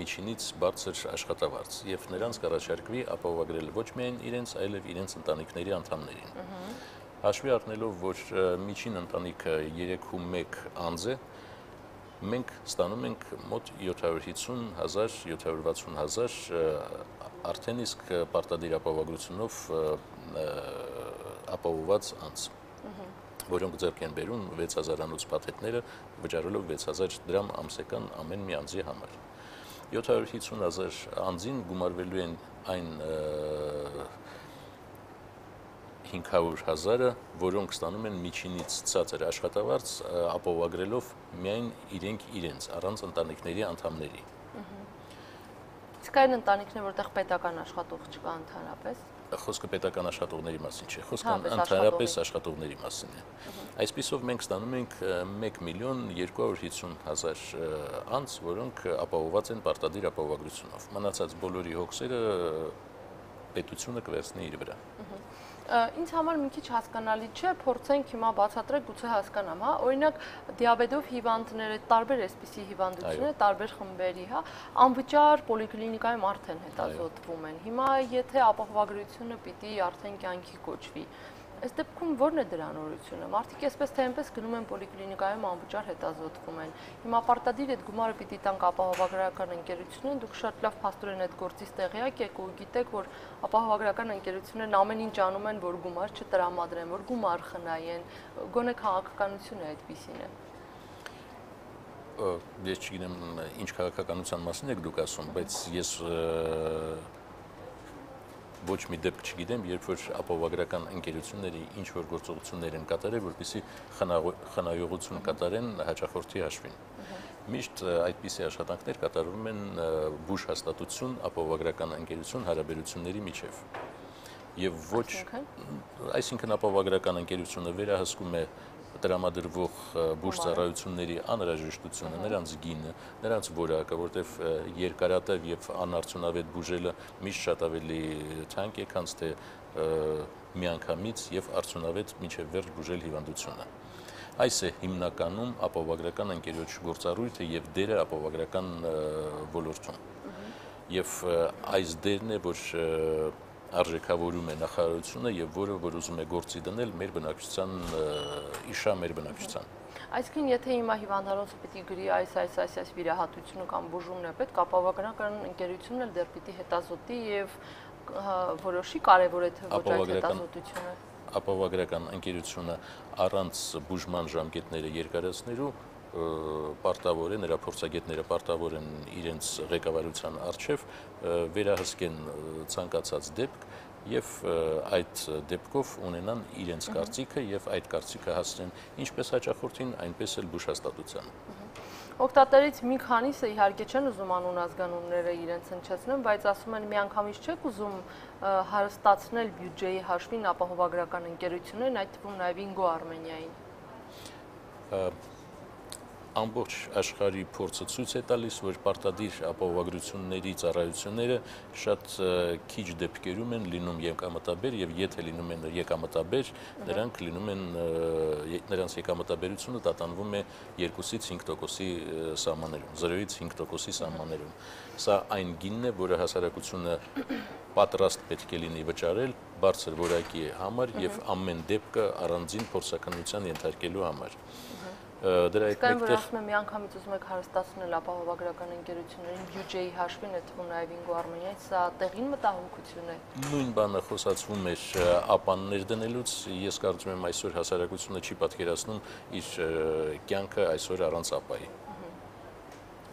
միջինից բարձր աշխատավարձ եւ նրանց կառաջարկվի ապահովագրել ոչ միայն իրենց, այլև իրենց ընտանիքների անդամներին։ Հաշվի առնելով, որ միջին ընտանիքը 3.1 անձ է, մենք ստանում ենք մոտ 750,000, 760,000 արդեն իսկ պարտադիր ապահովագրությունով ապահովված անձ, որոնք ձեռք են բերում 6,000-անոց փաթեթները, վճարելով 6,000 դրամ ամսական ամեն մի անձի համար։ 750,000 անձին գումարվելու են այն 500,000-ը, որոնք ստանում են միջինից ցածր աշխատավարձ ապահովագրելով միայն իրենց, առանց ընտանիքների անդամների։ Իսկ այն ընտանիքներ, որտեղ պետական աշխատող չկա ընդհանրապես։ Խոսքը պետական աշխատողների մասին չէ, խոսքը ընդհանրապես աշխատողների մասին է։ Այսպիսով մենք ստանում ենք 1,250,000 անձ, որոնք ապահովված են պարտադիր ապահովագրությունով։ Մնացած բոլորի հոգսերը պետությունը կվերցնի իր վրա։ Ինձ համար մի քիչ հասկանալի չէ, փորձենք հիմա բացատրել, գուցե հասկանամ, հա, օրինակ դիաբետով հիվանդները, տարբեր այսպիսի հիվանդություններ, տարբեր խմբերի, հա, անվճար պոլիկլինիկայում արդեն հետազոտվում են։ Հիմա եթե ապահովագրությունը պիտի արդեն կյանքի կոչվի, այս դեպքում ո՞րն է դրա նորությունը։ Մարդիկ այսպես թե այնպես գնում են պոլիկլինիկայում անվճար հետազոտվում են։ Հիմա պարտադիր այդ գումարը պիտի տանք ապահովագրական ընկերությունին, դուք շատ լավ փաստորեն այդ գործից տեղյակ եք ու գիտեք, որ ապահովագրական ընկերություններն ամեն ինչ անում են, որ գումար չտրամադրեն, որ գումար խնայեն, գոնե քաղաքականությունը այդպիսին է։ Ես չգիտեմ ինչ քաղաքականության մասին եք դուք ասում, բայց ես ոչ մի դեպք չգիտեմ, երբ որ ապահովագրական ընկերությունների ինչ որ գործողություններ են կատարել, որպեսզի խնայողություն կատարեն հաճախորդի հաշվին։ Միշտ այդպիսի աշխատանքներ կատարվում են բուժ հաստատություն ապահովագրական ընկերություն հարաբերությունների միջև։ Եվ ոչ, այսինքն ապահովագրական ընկերությունը վերահսկում է տրամադրվող բուժծառայությունների անհրաժեշտությունը, նրանց գինը, նրանց որակը, որտեղ երկարատև եւ անարդյունավետ բուժելը միշտ շատ ավելի թանկ է, քան թե միանգամից եւ արդյունավետ մինչեւ վերջ բուժել հիվանդությունը։ Այս է հիմնականում ապահովագրական ընկերոջ գործառույթը եւ դերը ապահովագրական ոլորտում։ Եվ այս դերն է, որ արժեքավորում է նախարարությունը եւ որ ուզում է գործի դնել մեր բնակչության իշա մեր բնակչության։ Այսինքն, եթե հիմա հիվանդանոցը պիտի գրի այս վիրահատությունը կամ բուժումն է պետք, ապահովագրական ընկերությունն էլ դեռ պիտի հետազոտի եւ որոշի կարեւոր է թե ոչ այդ հետազոտությունը։ Ապահովագրական ընկերությունը առանց բուժման ժամկետները երկարացնելու պարտավոր է, նրա փորձագետները պարտավոր են իրենց ղեկավարության առջև վերահսկեն ցանկացած դեպք եւ այդ դեպքով ունենան իրենց կարծիքը եւ այդ կարծիքը հասնեն ինչպես հաճախորդին, այնպես էլ բուժհաստատությանը։ Օգտատերից մի քանիսը իհարկե չեն ուզում անուն ազգանունները իրենց հնչեցնեն, բայց ասում են միանգամից չեք ուզում հարստացնել բյուջեի հաշվին ապահովագրական ընկերություններին, այդ թվում նաեւ Ինգո Արմենիային։ Ամբողջ աշխարհի փորձը ցույց է տալիս, որ պարտադիր ապահովագրությունների ծառայությունները շատ քիչ դեպքերում են լինում եկամտաբեր եւ եթե լինում են եկամտաբեր, նրանք լինում են նրանց եկամտաբերությունը տատանվում է 2-ից 5%-ի սահմաններում, 0-ից 5%-ի սահմաններում։ Սա այն գինն է, որը հասարակությունը պատրաստ պետք է լինի վճարել բարձր որակի համար եւ ամեն դեպքը առանձին փորձականության ենթարկելու համար։ Դրա հետ մեկտեղ ասում եմ միանգամից ուզում եք հարստացնել ապահովագրական ընկերություններին բյուջեի հաշվին, այդ թվում նաև Ինգո Արմենիայի, սա տեղին մտահոգություն է։ Նույն բանը խոսացվում էր ապաններ դնելուց, ես կարծում եմ այսօր հասարակությունը չի պատկերացնում իր կյանքը այսօր առանց ապայի։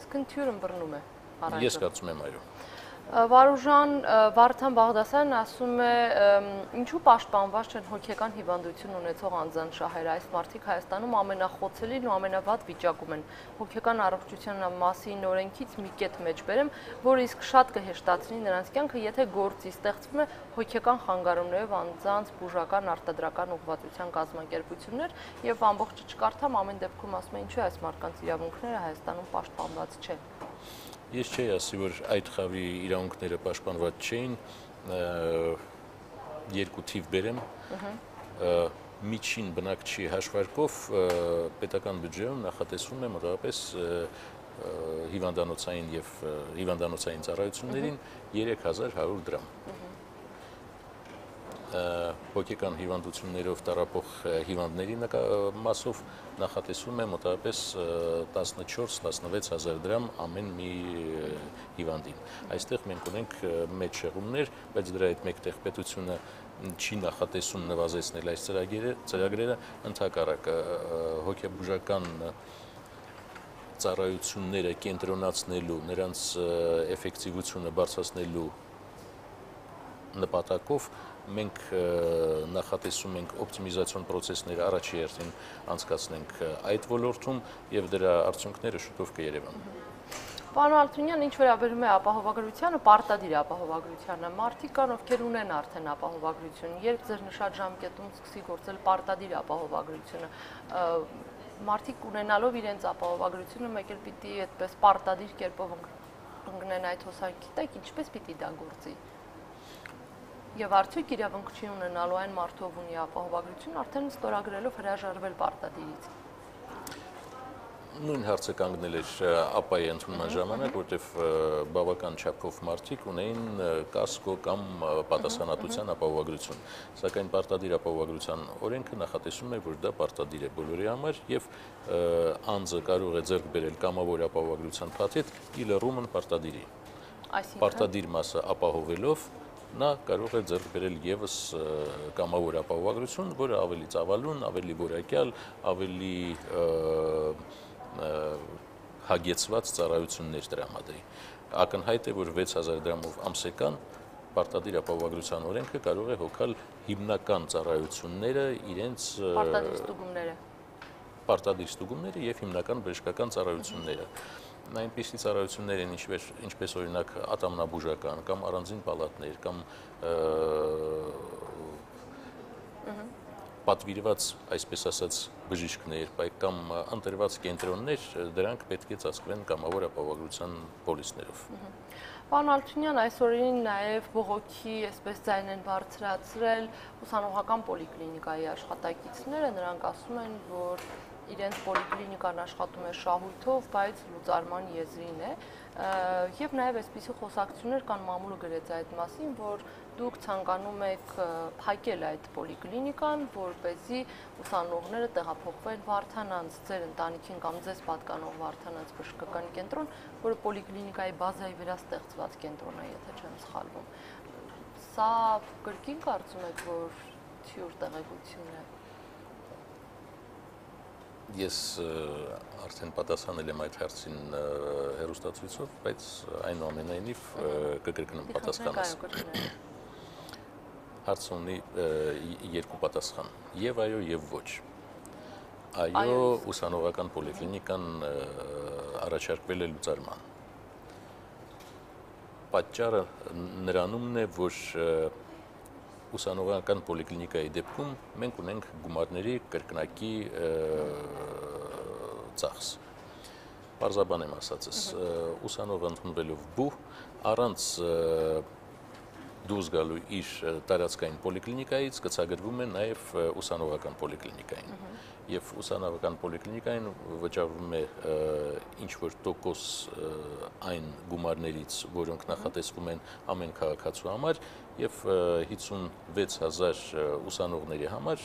Իսկ թյուրն բռնում է առայժմ։ Ես կարծում եմ այո։ Վարուժան Վարդան Բաղդասարյանն ասում է, ինչու պաշտպանված չեն հոգեկան հիվանդություն ունեցող անձանց շահերը, այս մարդիկ Հայաստանում ամենախոցելին ու ամենավատ վիճակում են։ Հոգեկան առողջության մասին օրենքից մի կետ մեջ բերեմ, որը իսկ շատ կհեշտացնի նրանց կյանքը, եթե գործի ստեղծվում է հոգեկան խանգարումներով անձանց բուժական արտադրական ուղղվածության կազմակերպություններ եւ ամբողջը չկարդամ, ամեն դեպքում ասում է, ինչու այս մարդկանց իրավունքները Հայաստանում պաշտպանված չեն։ Ես չէի ասի, որ այդ խավի իրավունքները պաշտպանված չէին, երկու թիվ բերեմ, միջին բնակչի հաշվարկով պետական բյուջեում նախատեսվում է մոտավորապես հիվանդանոցային եւ հիվանդանոցային ծառայություններին 3100 դրամ։ Հոգեկան հիվանդություններով տառապող հիվանդների մասով նախատեսվում է մոտավորապես 14-16 հազար դրամ ամեն մի հիվանդին։ Այստեղ մենք ունենք մեծ շեղումներ, բայց դրա հետ մեկտեղ պետությունը չի նախատեսում նվազեցնել այս ծրագրերը, ընդհակառակը հոգեբուժական ծառայությունները կենտրոնացնելու, նրանց էֆեկտիվությունը բարձրացնելու նպատակով մենք նախատեսում ենք օպտիմիզացիոն process-ները առաջի հերթին անցկացնենք այդ ոլորտում եւ դրա արդյունքները շուտով կերևան։ Պարոն Ալթունյան, ինչ վերաբերում է ապահովագրությանը, պարտադիր ապահովագրությանը, մարդիկ կան, ովքեր ունեն արդեն ապահովագրություն, երբ ձեր նշած ժամկետում սկսի գործել պարտադիր ապահովագրությունը, մարդիկ ունենալով իրենց ապահովագրությունը մեկ էլ պիտի այդպես պարտադիր կերպով ընկնեն այդ հոսանքի տակ, ինչպես պիտի դա գործի։ Եվ արդյոք իրավունք չի ունենալու այն մարդու, ով ունի ապահովագրություն, արդեն ստորագրելով հրաժարվել պարտադիրից։ Նույն հարցը կանգնել էր ապայի ընդունման ժամանակ, որտեղ բավական չափով մարդիկ ունեին կասկո կամ պատասխանատվության ապահովագրություն։ Սակայն պարտադիր ապահովագրության օրենքը նախատեսում է, որ դա պարտադիր է բոլորի համար եւ անձը կարող է ձեռք բերել կամավոր ապահովագրության փաթեթ ի լռումն պարտադիրի։ Պարտադիր մասը ապահովելով նա կարող է ձեռք բերել եւս կամավոր ապահովագրություն, որը ավելի ծավալուն, ավելի որակյալ, ավելի հագեցված ծառայություններ տրամադրի։ Ակնհայտ է, որ 6000 դրամով ամսական պարտադիր ապահովագրության օրենքը կարող է հոգալ հիմնական ծառայությունները իրենց պարտադիր ստուգումները եւ հիմնական բժշկական ծառայությունները։ Այնպիսի ծառայություններ են, ինչպես օրինակ ատամնաբուժական կամ առանձին պալատներ կամ պատվիրված, այսպես ասած, բժիշկներ, կամ ընտրված կենտրոններ, դրանք պետք է ծածկվեն կամավոր ապահովագրության պոլիսներով։ Պարոն Ալթունյան, այսօրին նաև բողոքի այսպես ձայն են բարձրացրել ուսանողական պոլիկլինիկայի աշխատակիցները, նրանք ասում են, որ իրենց պոլիկլինիկան աշխատում է շահույթով, բայց լուծարման եզրին է, եւ նաև այսպիսի խոսակցություններ կան, մամուլը գրեց այդ մասին, որ դուք ցանկանում եք փակել այդ պոլիկլինիկան, որպեսզի ուսանողները տեղափոխվեն Վարդանանց, ձեր ընտանիքին կամ ձեզ պատկանող Վարդանանց բժշկական կենտրոն, որը պոլիկլինիկայի բազայի վրա ստեղծված կենտրոն է, եթե չեմ սխալվում։ Սա կրկին կարծում եք, որ թյուր տեղեկություն է։ Ես արդեն պատասխանել եմ այդ հարցին հեռուստացույցով, բայց այնուամենայնիվ կկրկնեմ պատասխանս։ Հարցը ունի երկու պատասխան՝ եւ այո, եւ ոչ։ Այո, ուսանողական պոլիկլինիկան առաջարկվել է լուծարման։ Պատճառը նրանումն է, որ ուսանողական պոլիկլինիկայի դեպքում մենք ունենք գումարների կրկնակի ծախս։ Պարզաբան եմ ասածս, ուսանողը ընդունվելով բուհ, առանց դուրս գալու իր տարածքային պոլիկլինիկայից կցագրվում է նաև ուսանողական պոլիկլինիկային։ Եվ ուսանողական պոլիկլինիկային վճարվում է ինչ-որ տոկոս այն գումարներից, որոնք նախատեսվում են ամեն քաղաքացու համար, եւ 56,000 ուսանողների համար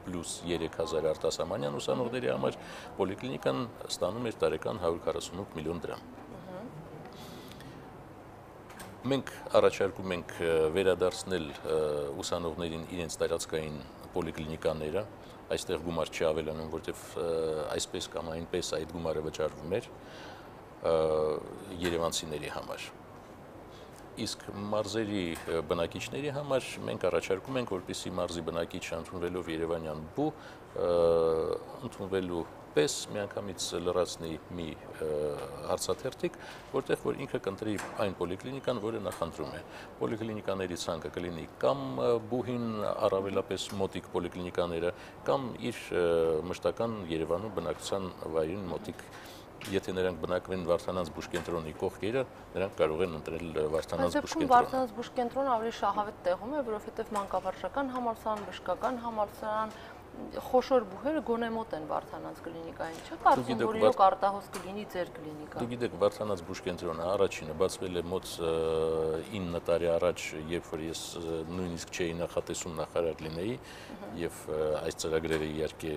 պլյուս 3,000 արտասահմանյան ուսանողների համար պոլիկլինիկան ստանում էր տարեկան 148 միլիոն դրամ։ Մենք առաջարկում ենք վերադարձնել ուսանողներին իրենց տարածքային պոլիկլինիկաները, այստեղ գումար չի ավելանում, որտեղ այսպես կամ այնպես այդ գումարը վճարվում էր երևանցիների համար։ Իսկ մարզերի բնակիչների համար մենք առաջարկում ենք, որպեսզի մարզի բնակիչը ընդունվելով Երևանյան բու ընդունվելու պես միանգամից լրացնի մի հարցաթերթիկ, որտեղ որ ինքը կընտրի այն պոլիկլինիկան, որը նախընտրում է։ Պոլիկլինիկաների ցանկը կլինի կամ բուհին առավելապես մոտիկ պոլիկլինիկաները, կամ իր մշտական Երևանում բնակության վայրին մոտիկ։ Եթե նրանք բնակվեն Վարդանանց բուժկենտրոնի կողքերը, նրանք կարող են ընտրել Վարդանանց բուժկենտրոնը։ Վարդանանց բուժկենտրոնը ավելի շահավետ տեղում է, որովհետև մանկավարժական համալսարան, բժշկական համալսարան, խոշոր բուհերը գոնե մոտ են Վարդանանց կլինիկային, չէ՞ կարծում, որ իրոք արտահոս կլինի ձեր կլինիկա։ Դուք գիտեք, Վարդանանց բուժկենտրոնը առաջինը բացվել է մոտ 9 տարի առաջ, երբ որ ես նույնիսկ չէի նախատեսում նախարար լինեի, եւ այս ծրագրերը իհարկե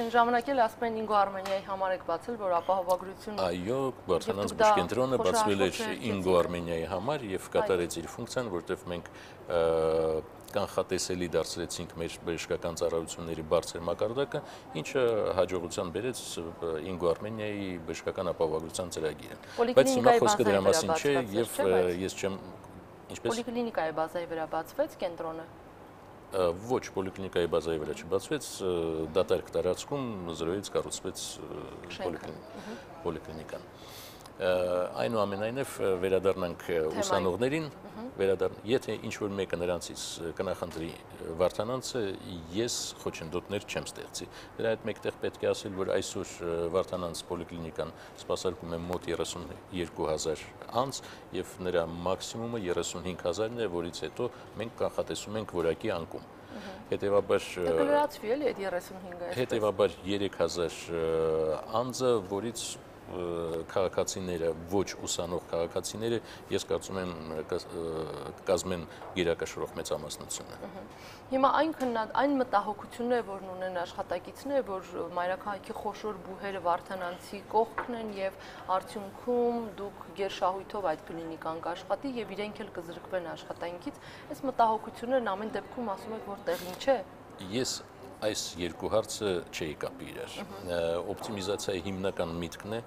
այն ժամանակ էլ ասում են Ինգո Արմենիայի համար եք բացել, որ ապահովագրություն։ Այո, Վարդանանց բուժկենտրոնը բացվել էր Ինգո Արմենիայի համար եւ կատարեց իր ֆունկցիան, որտեղ մենք կանխատեսելի դարձրեցինք մեր բժշկական ծառայությունների բարձր մակարդակը, ինչը հաջողության բերեց Ինգո Արմենիայի բժշկական ապահովագրության ծրագիրը։ Բայց հիմա խոսքը դրա մասին չէ եւ ես չեմ ինչպես Պոլիկլինիկայի բազայի վրա բացվեց կենտրոնը։ Ոչ, պոլիկլինիկայի բազայի վրա չբացվեց, դատարկ տարածքում 0-ից կառուցվեց պոլիկլինիկան։ Այնուամենայնիվ վերադառնանք ուսանողներին, եթե ինչ-որ մեկը նրանցից կնախընտրի Վարդանանցը, ես խոչընդոտներ չեմ ստեղծի։ Դրա հետ մեկտեղ պետք է ասել, որ այսօր Վարդանանց պոլիկլինիկան սպասարկում է մոտ 32,000 անձ եւ նրա մաքսիմումը 35,000-ն է, որից հետո մենք կանխատեսում ենք որակի անկում։ Հետևաբար կլրացվի էլի այդ 35-ը։ Հետևաբար 3,000 անձը, որից քաղաքացիները, ոչ ուսանող քաղաքացիները, ես կարծում եմ կազմեն գերակշռող մեծամասնությունը։ Հիմա այն մտահոգությունները, որն ունեն աշխատակիցները, որ մայրաքաղաքի խոշոր բուհերը Վարդանանցի կողքն են եւ արդյունքում դուք գերշահույթով այդ կլինիկան կաշխատի եւ իրենք էլ կզրկվեն աշխատանքից, այս մտահոգություններն ամեն դեպքում ասում եք, որ տեղին չէ։ Ես այս երկու հարցը չէի կապի իրար։ Օպտիմիզացիայի հիմնական միտքն է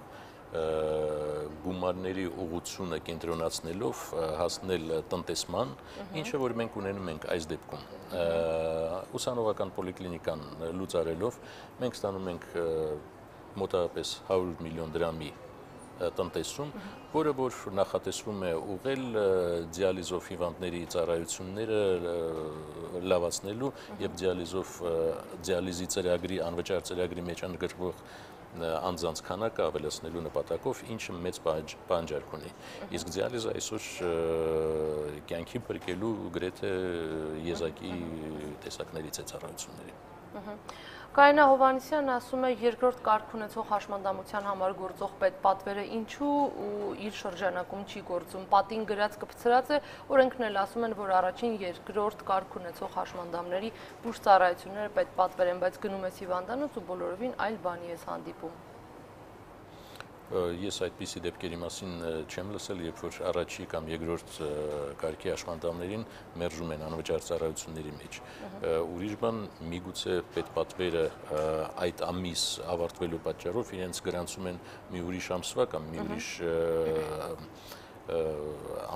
գումարների ուղղությունը կենտրոնացնելով հասնել տնտեսման, ինչը որ մենք ունենում ենք այս դեպքում։ Ուսանողական պոլիկլինիկան լուծարելով մենք ստանում ենք մոտավորապես 100 միլիոն դրամի տնտեսում, որը որ նախատեսվում է ուղղել դիալիզով հիվանդների ծառայությունները լավացնելու եւ դիալիզի ծրագրի անվճար ծրագրի մեջ ընդգրկվող անձանց քանակը ավելացնելու նպատակով, ինչը մեծ պահանջարկ ունի։ Իսկ դիալիզը այսօր կյանքի փրկելու գրեթե եզակի տեսակներից է ծառայությունների։ Կարինա Հովհաննիսյանն ասում է, երկրորդ կարգ ունեցող հաշմանդամության համար գործող պետպատվերը ինչու ու իր շրջանակում չի գործում, պատին գրած կպցրած է, օրենքն էլ ասում են, որ առաջին երկրորդ կարգ ունեցող հաշմանդամների բուժծառայությունները պետպատվեր են, բայց գնում ես հիվանդանոց ու բոլորովին այլ բանի ես հանդիպում։ Ես այդպիսի դեպքերի մասին չեմ լսել, երբ որ առաջի կամ երկրորդ կարգի հաշմանդամներին մերժում են անվճար ծառայությունների մեջ։ Ուրիշ բան, միգուցե պետպատվերը այդ ամիս ավարտվելու պատճառով իրենց գրանցում են մի ուրիշ ամսվա կամ մի ուրիշ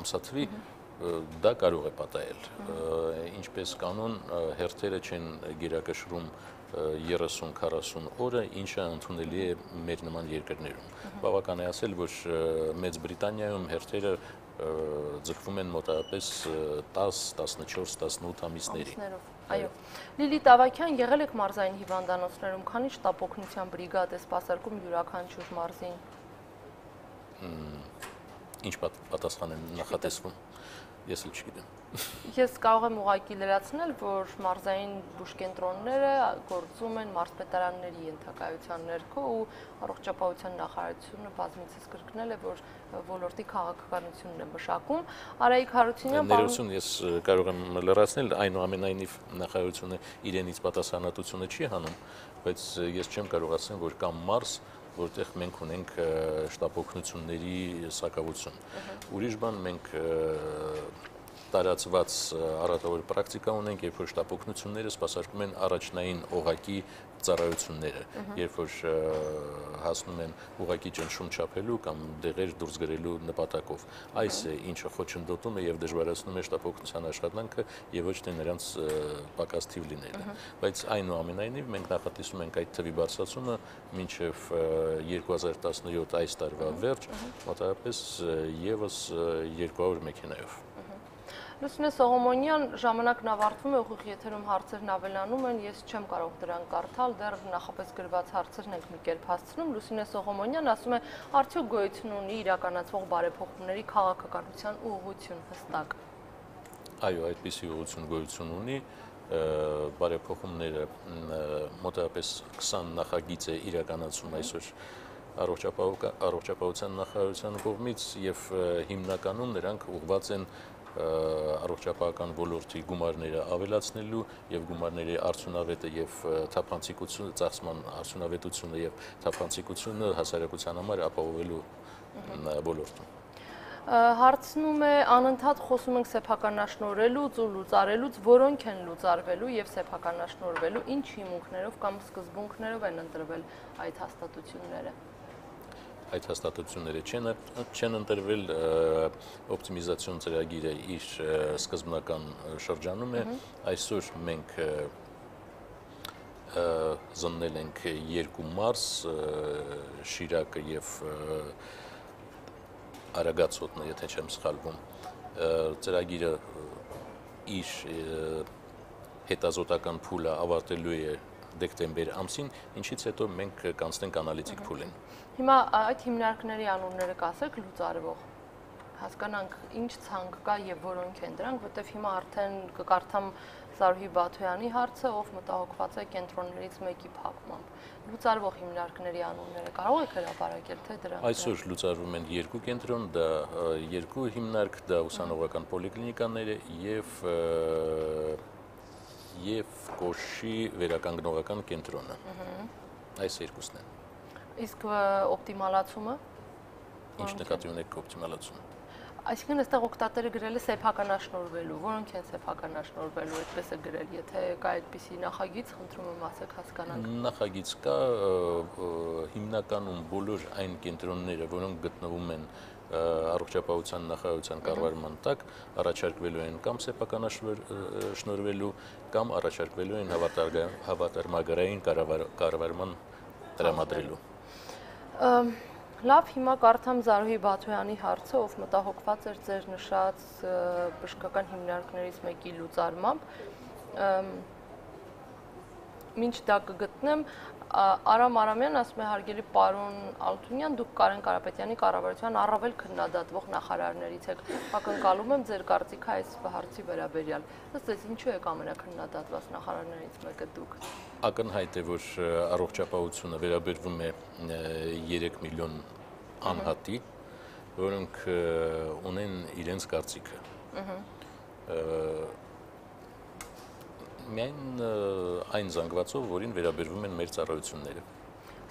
ամսաթվի, դա կարող է պատահել։ Ինչպես կանոն, հերթերը չեն գերակշռում 30-40 օրը, ինչը ընդունելի է մեր նման երկրներում։ Բավական է ասել, որ Մեծ Բրիտանիայում հերթերը ձգվում են մոտավորապես 10, 14, 18 ամիսների։ Այո։ Լիլիթ Ավագյան, եղել եք մարզային հիվանդանոցներում, քանի շտապօգնության բրիգադ է սպասարկում յուրաքանչյուր մարզին։ Ինչ պատասխան են նախատեսվում։ Ես էլ չգիտեմ։ Ես կարող եմ ուղղակի լրացնել, որ մարզային բուժկենտրոնները գործում են մարզպետարանների ենթակայության ներքո ու առողջապահության նախարարությունը բազմիցս կրկնել է, որ ոլորտի քաղաքականությունն է մշակում։ Արայիկ Հարությունյան, ներողություն, ես կարող եմ լրացնել, այնուամենայնիվ նախարարությունը իրենից պատասխանատվությունը չի հանում, բայց ես չեմ կարող ասել, որ կամ մարզ, որտեղ մենք ունենք շտապօգնությունների սակավություն։ Ուրիշ բան, մենք տարածված առատավոր պրակտիկա ունենք, երբ որ շտապօգնությունները սպասարկում են առաջնային օղակի ծառայությունները, երբ որ հասնում են ուղղակի ճնշում չափելու կամ դեղեր դուրս գրելու նպատակով։ Այս է ինչը խոչընդոտում է եւ դժվարացնում է շտապօգնության աշխատանքը եւ ոչ թե նրանց պակաս թիվ լինելը։ Բայց այնուամենայնիվ մենք նախատեսում ենք այդ թվի բարձրացումը մինչև 2017 այս տարվա վերջ, մոտավորապես եւս 200 մեքենայով։ Լուսինե Սողոմոնյան, ժամանակն ավարտվում է, ուղիղ եթերում հարցերն ավելանում են, ես չեմ կարող դրանք կարդալ, դեռ նախապես գրված հարցերն ենք մի կերպ հասցնում։ Լուսինե Սողոմոնյան ասում է, արդյոք գոյություն ունի իրականացվող բարեփոխումների քաղաքականության ուղղություն հստակ։ Այո, այդպիսի ուղղություն գոյություն ունի, բարեփոխումները մոտավորապես 20 նախագիծ է իրականացում այսօր առողջապահության նախարարության կողմից եւ հիմնականում նրանք ուղղված են առողջապահական ոլորտի գումարները ավելացնելու եւ գումարների արդյունավետը եւ թափանցիկությունը, ծախսման արդյունավետությունը եւ թափանցիկությունը հասարակության համար ապահովելու ոլորտում։ Հարցնում է, անընդհատ խոսում ենք սեփականաշնորհելուց ու լուծարելուց, որոնք են լուծարվելու եւ սեփականաշնորհվելու, ինչ հիմունքներով կամ սկզբունքներով են ընտրվել այդ հաստատությունները։ Այդ հաստատությունները չեն ընտրվել, օպտիմիզացիոն ծրագիրը իր սկզբնական շրջանում է, այսօր մենք զննել ենք 2 մարզ, Շիրակը եւ Արագածոտնը, եթե չեմ սխալվում, ծրագիրը իր հետազոտական փուլը ավարտելու է դեկտեմբեր ամսին, ինչից հետո մենք կանցնենք անալիտիկ փուլին։ Հիմա այդ հիմնարկների անունները կասեք լուծարվող, հասկանանք ինչ ցանկ կա եւ որոնք են դրանք, որտեվ հիմա արդեն կկարդամ Զարուհի Բաթոյանի հարցը, ով մտահոգված է կենտրոններից մեկի փակմամբ։ Լուծարվող հիմնարկների անունները կարող եք հրապարակել, թե դրանք։ Այսօր լուծարվում են 2 կենտրոն, դա 2 հիմնարկ, դա ուսանողական պոլիկլինիկաները եւ Կոշի վերականգնողական կենտրոնը։ Այս երկուսն են։ Իսկ օպտիմալացումը։ Ինչ նկատի ունեք օպտիմալացումը։ Այսինքն այստեղ օգտատերը գրել է սեփականաշնորհվելու, որոնք են սեփականաշնորհվելու, այդպես է գրել, եթե կա այդպիսի նախագիծ, խնդրում եմ ասեք հասկանանք։ Նախագիծ կա, հիմնականում բոլոր այն կենտրոնները, որոնք գտնվում են առողջապահության նախարարության կառավարման տակ, առաջարկվելու են կամ սեփականաշնորհվելու, կամ առաջարկվելու են հավատարմագրային կառավարման տրամադրելու։ Լավ, հիմա կարդամ Զարուհի Բաթոյանի հարցը, ով մտահոգված էր ձեր նշած բժշկական հիմնարկներից մեկի լուծարմամբ։ Մինչ դա կգտնեմ, Արամ Արամյան ասում է հարգելի պարոն Ալթունյան, դուք Կարեն Կարապետյանի կառավարության առավել քննադատվող նախարարներից եք։ Ակնկալում եմ ձեր կարծիքը այս հարցի վերաբերյալ։ Ըստ ձեզ ինչու եք ամենակննադատված նախարարներից մեկը դուք։ Ակնհայտ է, որ առողջապահությունը վերաբերվում է 3 միլիոն անհատի, որոնք ունեն իրենց կարծիքը։ Միայն այն զանգվածով, որին վերաբերվում են մեր ծառայությունները։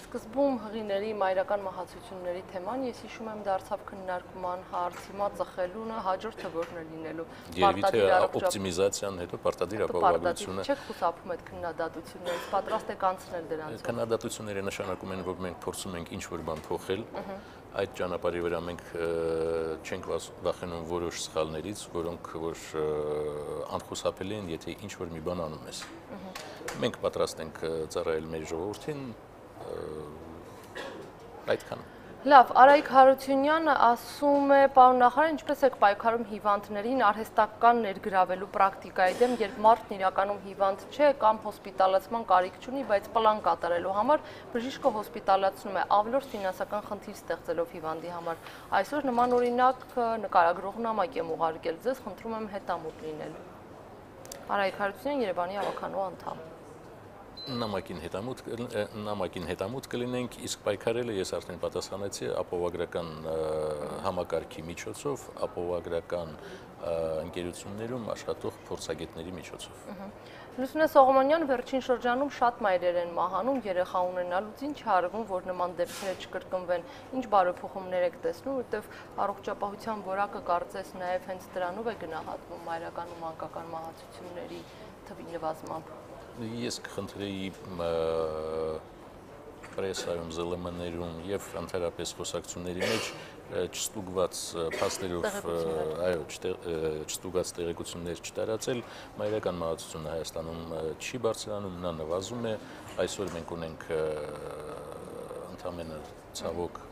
Սկզբում հղիների մայրական մահացությունների թեման ես հիշում եմ դարձավ քննարկման հարց, հիմա ծխելունը հաջորդը որն է լինելու։ Երևի թե օպտիմիզացիան հետո պարտադիր ապահովությունը։ Չեք խուսափում այդ քննադատություններից, պատրաստ եք անցնել դրանցով։ Քննադատությունները նշանակում են, որ մենք փորձում ենք ինչ-որ բան փոխել։ Այդ ճանապարհի վրա մենք չենք վախենում որոշ սխալներից, որոնք որ անխուսափելի են, եթե ինչ-որ մի բան անում ես։ Մենք պատրաստ ենք ծառայել մեր ժողովրդին այդքան։ Լավ, Արայիկ Հարությունյանը ասում է, պարոն նախարար, ինչպես եք պայքարում հիվանդներին արհեստական ներգրավելու պրակտիկայի դեմ, երբ մարդն իրականում հիվանդ չէ կամ հոսպիտալացման կարիք չունի, բայց պլան կատարելու համար բժիշկը հոսպիտալացնում է ավելորդ ֆինանսական խնդիր ստեղծելով հիվանդի համար։ Այսօր նման օրինակ նկարագրող նամակ եմ ուղարկել ձեզ, խնդրում եմ հետամուտ լինել։ Արայիկ Հարությունյան, Երևանի ավականու անդամ։ Նամակին հետամուտ կլինենք, իսկ պայքարելը ես արդեն պատասխանեցի ապահովագրական համակարգի միջոցով, ապահովագրական ընկերություններում աշխատող փորձագետների միջոցով։ Լուսինե Սողոմոնյան, վերջին շրջանում շատ մայրեր են մահանում երեխա ունենալուց, ինչ է արվում, որ նման դեպքերը չկրկնվեն, ինչ բարեփոխումներ եք տեսնում, որտեղ առողջապահության որակը կարծես նաև հենց դրանով է գնահատվում մայրական ու մանկական մահացությունների թվի նվազմամբ։ Ես կխնդրեի պրեսայում, ԶԼՄ-ներում եւ ընդհանրապես խոսակցությունների մեջ չստուգված փաստերով, չստուգված տեղեկություններ չտարածել, մայրական մահացությունը Հայաստանում չի բարձրանում, նա նվազում է, այսօր մենք ունենք ընդամենը ցավոք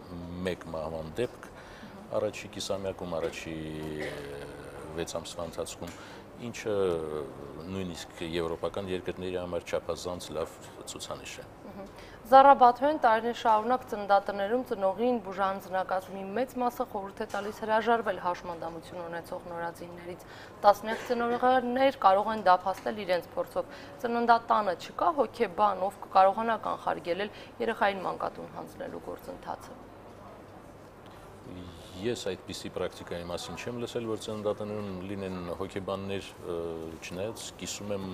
1 մահվան դեպք, առաջի կիսամյակում, առաջի 6 ամսվա ընթացքում, ինչը նույնիսկ եվրոպական երկրների համար չափազանց լավ ցուցանիշ է։ Զարա Բաթոյան տարիներ շարունակ ծննդատներում ծնողին բուժանձնակազմի մեծ մասը խորհուրդ է տալիս հրաժարվել հաշմանդամություն ունեցող նորածիններից։ Տասնյակ ծնողներ կարող են դա փաստել իրենց փորձով։ Ծննդատանը չկա հոգեբան, ով կկարողանա կանխարգելել երեխային մանկատուն հանձնելու գործընթացը։ Ես այդպիսի պրակտիկայի մասին չեմ լսել, որ ծննդատներում լինեն հոգեբաններ, չնայած կիսում եմ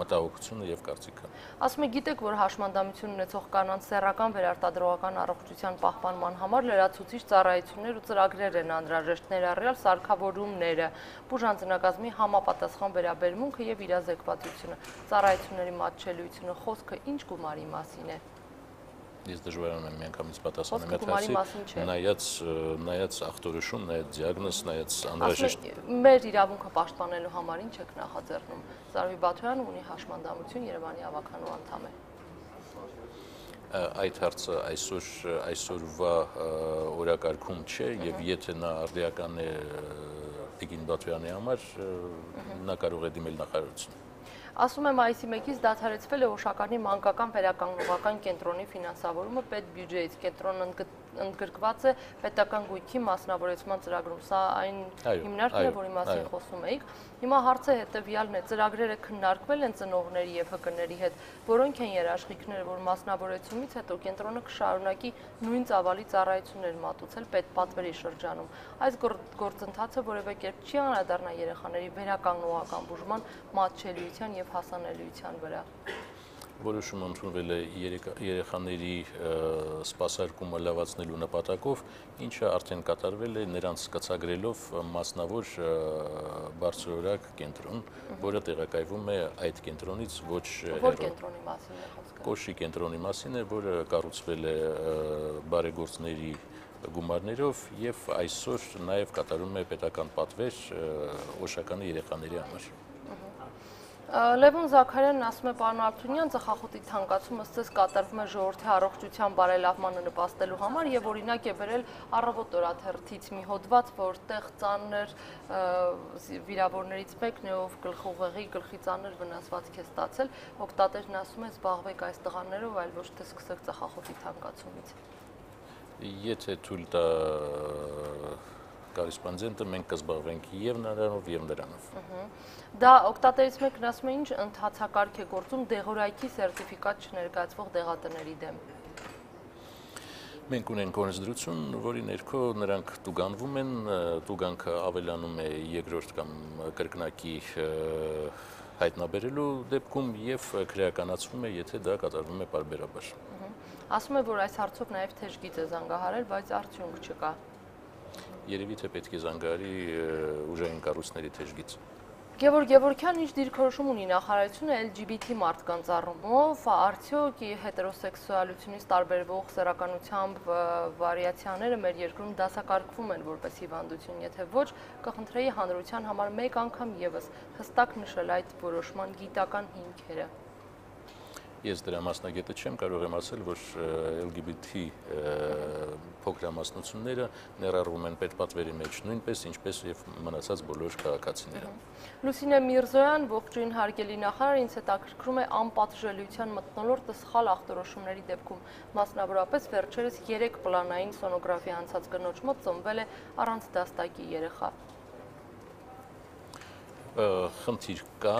մտահոգությունը եւ կարծիքը։ Ասում եք, գիտեք, որ հաշմանդամություն ունեցող կանանց սեռական վերարտադրողական առողջության պահպանման համար լրացուցիչ ծառայություններ ու ծրագրեր են անհրաժեշտ, ներառյալ սարքավորումները, բուժանձնակազմի համապատասխան վերաբերմունքը եւ իրազեկվածությունը, ծառայությունների մատչելիությունը, խոսքը ինչ գումարի մասին է։ Ես դժվարանում եմ միանգամից պատասխանեմ այդ հարցին, նայած ախտորոշում, նայած դիագնոզ, նայած անհրաժեշտ։ Մեր իրավունքը պաշտպանելու համար ինչ եք նախաձեռնում։ Զարուհի Բաթոյանը ունի հաշմանդամություն, Երևանի ավականու անդամ է։ Այդ հարցը այսօրվա օրակարգում չէ եւ եթե նա արդիական է Տիկին Բաթոյանի համար, նա կարող է դիմել նախարարություն։ Ասում է մայիսի 1-ից դադարեցվել է Օշականի մանկական վերականգնողական կենտրոնի ֆինանսավորումը պետբյուջեից, կենտրոնը ընդգրկված է պետական գույքի մասնավորեցման ծրագրում, սա այն հիմնարկն է, որի մասին խոսում էիք։ Հիմա հարցը հետևյալն է, ծրագրերը քննարկվել են ծնողների եւ ՀԿ-ների հետ, որոնք են երաշխիքները, որ մասնավորեցումից հետո կենտրոնը կշարունակի նույն ծավալի ծառայություններ մատուցել պետպատվերի շրջանում։ Այս գործընթացը որևէ կերպ չի անդրադառնա երեխաների վերականգնողական բուժման մատչելիության եւ հասանելիության վրա։ Որոշումը ընդունվել է երեխաների սպասարկումը լավացնելու նպատակով, ինչը արդեն կատարվել է նրանց կցագրելով մասնավոր բարձրորակ կենտրոն, որը տեղակայվում է այդ կենտրոնից ոչ Որ կենտրոնի մասին է խոսքը։ Կոշի կենտրոնի մասին է, որը կառուցվել է բարեգործների գումարներով եւ այսօր նաեւ կատարում է պետական պատվեր Օշականի երեխաների համար։ Լևոն Զաքարյանն ասում է, պարոն Արթունյան, ծխախոտի թանկացումը ըստ կատարվում է ժողովրդի առողջության բարելավմանը նպաստելու համար եւ օրինակ է բերել Առավոտ օրաթերթից մի հոդված, որտեղ ծանր վիրավորներից մեկն է, ով գլխուղեղի գլխի ծանր վնասվածք է ստացել, օգտատերն ասում է, զբաղվեք այս տղաներով, այլ ոչ թե սկսեք ծխախոտի թանկացումից։ Եթե թույլ տա կորեսպոնդենտը, մենք կզբաղվենք եւ նրանով, եւ նրանով։ Դա օգտատերից մեկն ասում է, ինչ ընթացակարգ է գործում դեղորայքի սերտիֆիկատ չներկայացվող դեղատների դեմ։ Մենք ունենք օրենսդրություն, որի ներքո նրանք տուգանվում են, տուգանքը ավելանում է երկրորդ կամ կրկնակի հայտնաբերելու դեպքում եւ քրեականացվում է, եթե դա կատարվում է պարբերաբար։ Ասում է, որ այս հարցով նաեւ թեժգիծ է զանգահարել, բայց արդյունք չկա։ Երևի թե պետք է զանգահարի ուժային կառույցների թեժգիծ։ Գևորգ Գևորգյան ինչ դիրքորոշում ունի նախարարությունը LGBT մարդկանց առումով, արդյոք հետերոսեքսուալությունից տարբերվող սեռականությամբ վարիացիաները մեր երկրում դասակարգվում են որպես հիվանդություն, եթե ոչ, կխնդրեի հանրության համար մեկ անգամ եւս հստակ նշել այդ որոշման գիտական հիմքերը։ Ես դրա մասնագետը չեմ, կարող եմ ասել, որ LGBT փոքրամասնությունները ներառվում են պետպատվերի մեջ նույնպես, ինչպես եւ մնացած բոլոր քաղաքացիները։ Լուսինե Միրզոյան, ողջույն հարգելի նախարար, ինձ հետաքրքրում է անպատժելիության մթնոլորտը սխալ ախտորոշումների դեպքում, մասնավորապես վերջերս 3 պլանային սոնոգրաֆի անցած կնոջ մոտ ծնվել է առանց դաստակի երեխա։ Խնդիր կա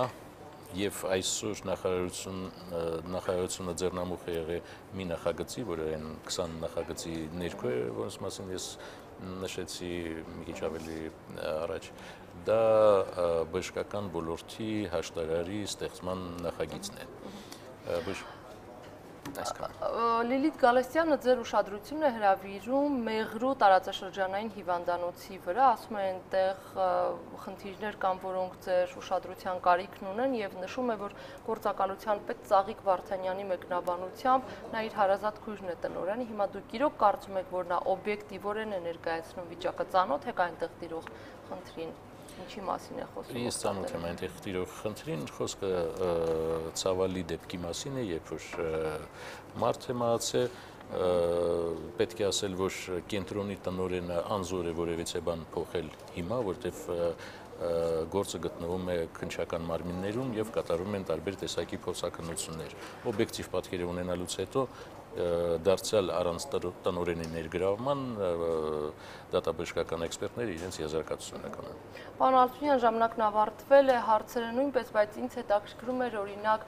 եւ այսօր նախարարությունը ձեռնամուխ է եղել մի նախագծի, որը այն 20 նախագծի ներքո է, որոնց մասին ես նշեցի մի քիչ ավելի առաջ, դա բժշկական ոլորտի հաշտարարի ստեղծման նախագիծն է։ Լիլիթ Գալստյանը ձեր ուշադրությունն է հրավիրում Մեղրու տարածաշրջանային հիվանդանոցի վրա, ասում է այնտեղ խնդիրներ կան, որոնք ձեր ուշադրության կարիքն ունեն եւ նշում է, որ գործակալության պետ Ծաղիկ Վարդանյանի մեկնաբանությամբ նա իր հարազատ քույրն է տնօրենը, հիմա դուք իրոք կարծում եք, որ նա օբյեկտիվորեն է ներկայացնում վիճակը, ծանոթ եք այնտեղ տիրող խնդրին։ Ինչի մասին է խոսում։ Ես ծանոթ եմ այնտեղ տիրող խնդրին, խոսքը ցավալի դեպքի մասին է, երբ որ մարդ է մահացել, պետք է ասել, որ կենտրոնի տնօրենը անզոր է որևիցե բան փոխել հիմա, որտեվ գործը գտնվում է քննչական մարմիններում եւ կատարում են տարբեր տեսակի փորձաքննություններ։ Օբյեկտիվ պատկեր ունենալուց հետո դարձյալ առանց տնօրենի ներգրավման դատաբժշկական էքսպերտները իրենց եզրակացությունը կանեն։ Պարոն Արթունյան, ժամանակն ավարտվել է, հարցերը նույնպես, բայց ինձ հետաքրքրում էր օրինակ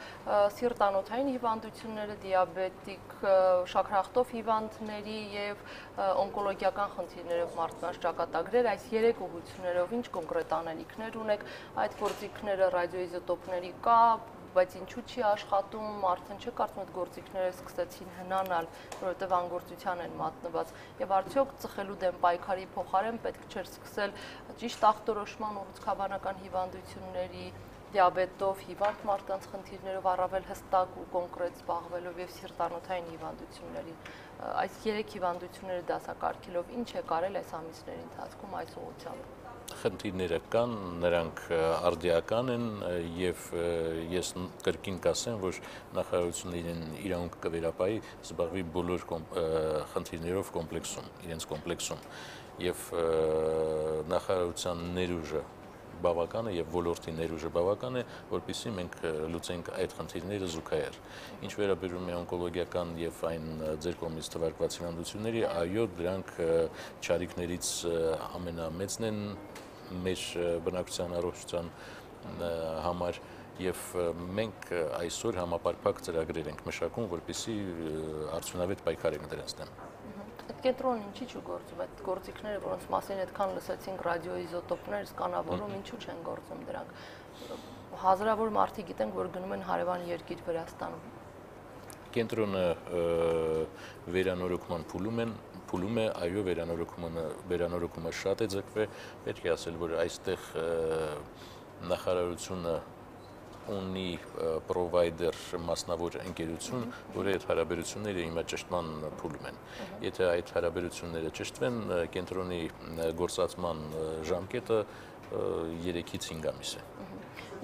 սիրտանոթային հիվանդությունները, դիաբետիկ շաքարախտով հիվանդների եւ օնկոլոգիական խնդիրներով մարդկանց ճակատագրեր, այս 3 ուղղություններով ինչ կոնկրետ անելիքներ ունեք, այդ գործիքները ռադիոիզոտոպների կա, բայց ինչու չի աշխատում, արդեն չէ կարծում այդ գործիքները սկսեցին հնանալ, որովհետև անգործության են մատնված, եւ արդյոք ծխելու դեմ պայքարի փոխարեն պետք չէր սկսել ճիշտ ախտորոշման ուռուցքաբանական հիվանդությունների, դիաբետով հիվանդ մարդկանց խնդիրներով առավել հստակ ու կոնկրետ զբաղվելով եւ սիրտանոթային հիվանդությունների, այս 3 հիվանդությունները դասակարգելով ինչ է կարել այս ամիսների ընթացքում այս ուղղությամբ։ Խնդիրները կան, նրանք արդիական են եւ ես կրկին կասեմ, որ նախարարությունը իրավունք կվերապահի զբաղվի բոլոր խնդիրներով կոմպլեքսում, իրենց կոմպլեքսում եւ նախարարության ներուժը բավական է եւ ոլորտի ներուժը բավական է, որպեսզի մենք լուծենք այդ խնդիրները զուգահեռ։ Ինչ վերաբերում է օնկոլոգիական եւ այն ձեր կողմից թվարկված հիվանդությունների, այո, դրանք չարիքներից ամենամեծն են մեր բնակչության առողջության համար եւ մենք այսօր համապարփակ ծրագրեր ենք մշակում, որպեսզի արդյունավետ պայքարենք դրանց դեմ։ Այդ կենտրոնը ինչի՞ չի գործում, այդ գործիքները, որոնց մասին այդքան լսեցինք, ռադիոիզոտոպներ, սկանավորում, ինչու չեն գործում դրանք։ Հազարավոր մարդիկ գիտենք, որ գնում են հարևան երկիր Վրաստանում։ Կենտրոնը վերանորոգման փուլում է, այո, վերանորոգումը շատ է ձգվել, պետք է ասել, որ այստեղ նախարարությունը ունի պրովայդեր մասնավոր ընկերություն, որի այդ հարաբերությունները հիմա ճշտման փուլում են։ Եթե այդ հարաբերությունները ճշտվեն, կենտրոնի գործածման ժամկետը 3-ից 5 ամիս է։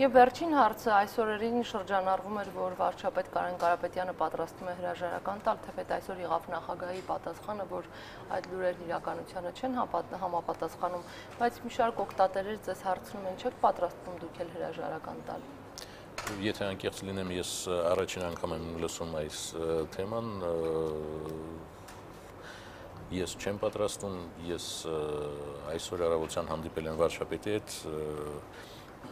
Եվ վերջին հարցը այսօրերին շրջանառվում էր, որ վարչապետ Կարեն Կարապետյանը պատրաստվում է հրաժարական տալ, թեպետ այսօր եղավ նախագահի պատասխանը, որ այդ լուրերն իրականությանը չեն համապատասխանում, բայց մի շարք օգտատերեր ձեզ հարցնում են, չեք պատրաստվում դուք էլ հրաժարական տալ։ Եթե անկեղծ լինեմ, ես առաջին անգամ եմ լսում այս թեման, ես չեմ պատրաստում, ես այսօր առավոտյան հանդիպել եմ վարչապետի հետ,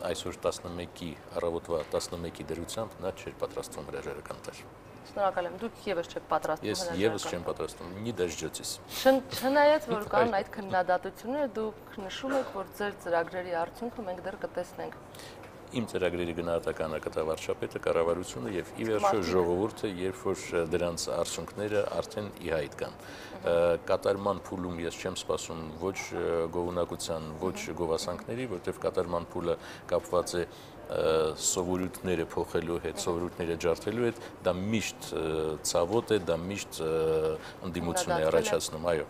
այսօր 11-ի առավոտվա 11-ի դրությամբ նա չէր պատրաստվում հրաժարական տալ։ Շնորհակալ եմ, դուք եւս չեք պատրաստվում հրաժարական։ Ես եւս չեմ պատրաստվում, նի դժջոցից։ Չնայած որ կան այդ քննադատությունները, դուք նշում եք, որ ձեր ծրագրերի արդյունքը մենք դեռ կտեսնենք։ Իմ ծրագրերի գնահատականը կտա վարչապետը, կառավարությունը եւ ի վերջո ժողովուրդը, երբ որ դրանց արդյունքները արդեն ի հայտ կան։ Կատարման փուլում ես չեմ սպասում ոչ գովունակության, ոչ գովասանքների, որտեղ կատարման փուլը կապված է սովորույթները փոխելու հետ, սովորույթները ջարդելու հետ, դա միշտ ցավոտ է, դա միշտ ընդդիմություն է առաջացնում, այո։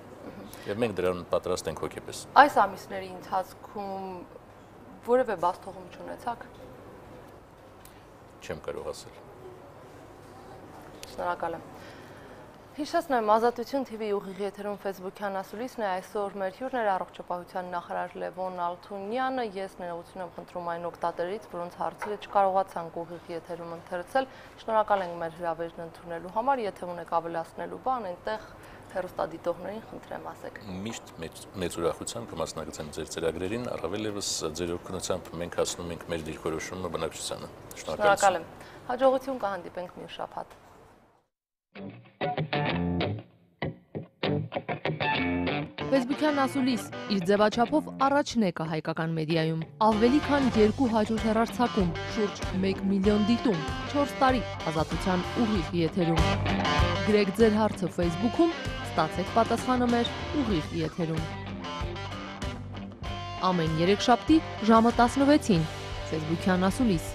Եվ մենք դրան պատրաստ ենք հոգեպես։ Այս ամիսների ընթացքում որևէ բաստողում չունեցաք։ Չեմ կարող ասել։ Շնորհակալ եմ։ Հիշեցնեմ, Ազատություն TV ուղիղ եթերում Facebook-յան ասուլիսն է, այսօր մեր հյուրն էր առողջապահության նախարար Լևոն Ալթունյանը, ես ներողություն եմ խնդրում այն օգտատերից, որոնց հարցերը չկարողացանք ուղիղ եթերում ընթերցել, շնորհակալ ենք մեր հրավերն ընդունելու համար, եթե ունեք ավելացնելու բան, այնտեղ հեռուստադիտողներին խնդրեմ ասեք։ Միշտ մեծ ուրախությամբ կմասնակցեմ ձեր ծրագրերին, առավել ևս ձեր օգնությամբ մենք հասնում ենք մեր դիրքորոշումը բնակչությանը։ Շնորհակալ եմ։ Հաջողություն կհանդիպենք մյուս շաբաթ։ Facebook-յան ասուլիս իր ձևաչափով առաջն է հայկական մեդիայում։ Ավելի քան 200 հեռարձակում, շուրջ 1 միլիոն դիտում, 4 տարի ազատության ուղիղ եթերում։ Գրեք ձեր հարցը Facebook-ում, ստացեք պատասխանը մեր ուղիղ եթերում։ Ամեն երեքշաբթի ժամը 16-ին Facebook-յան ասուլիս։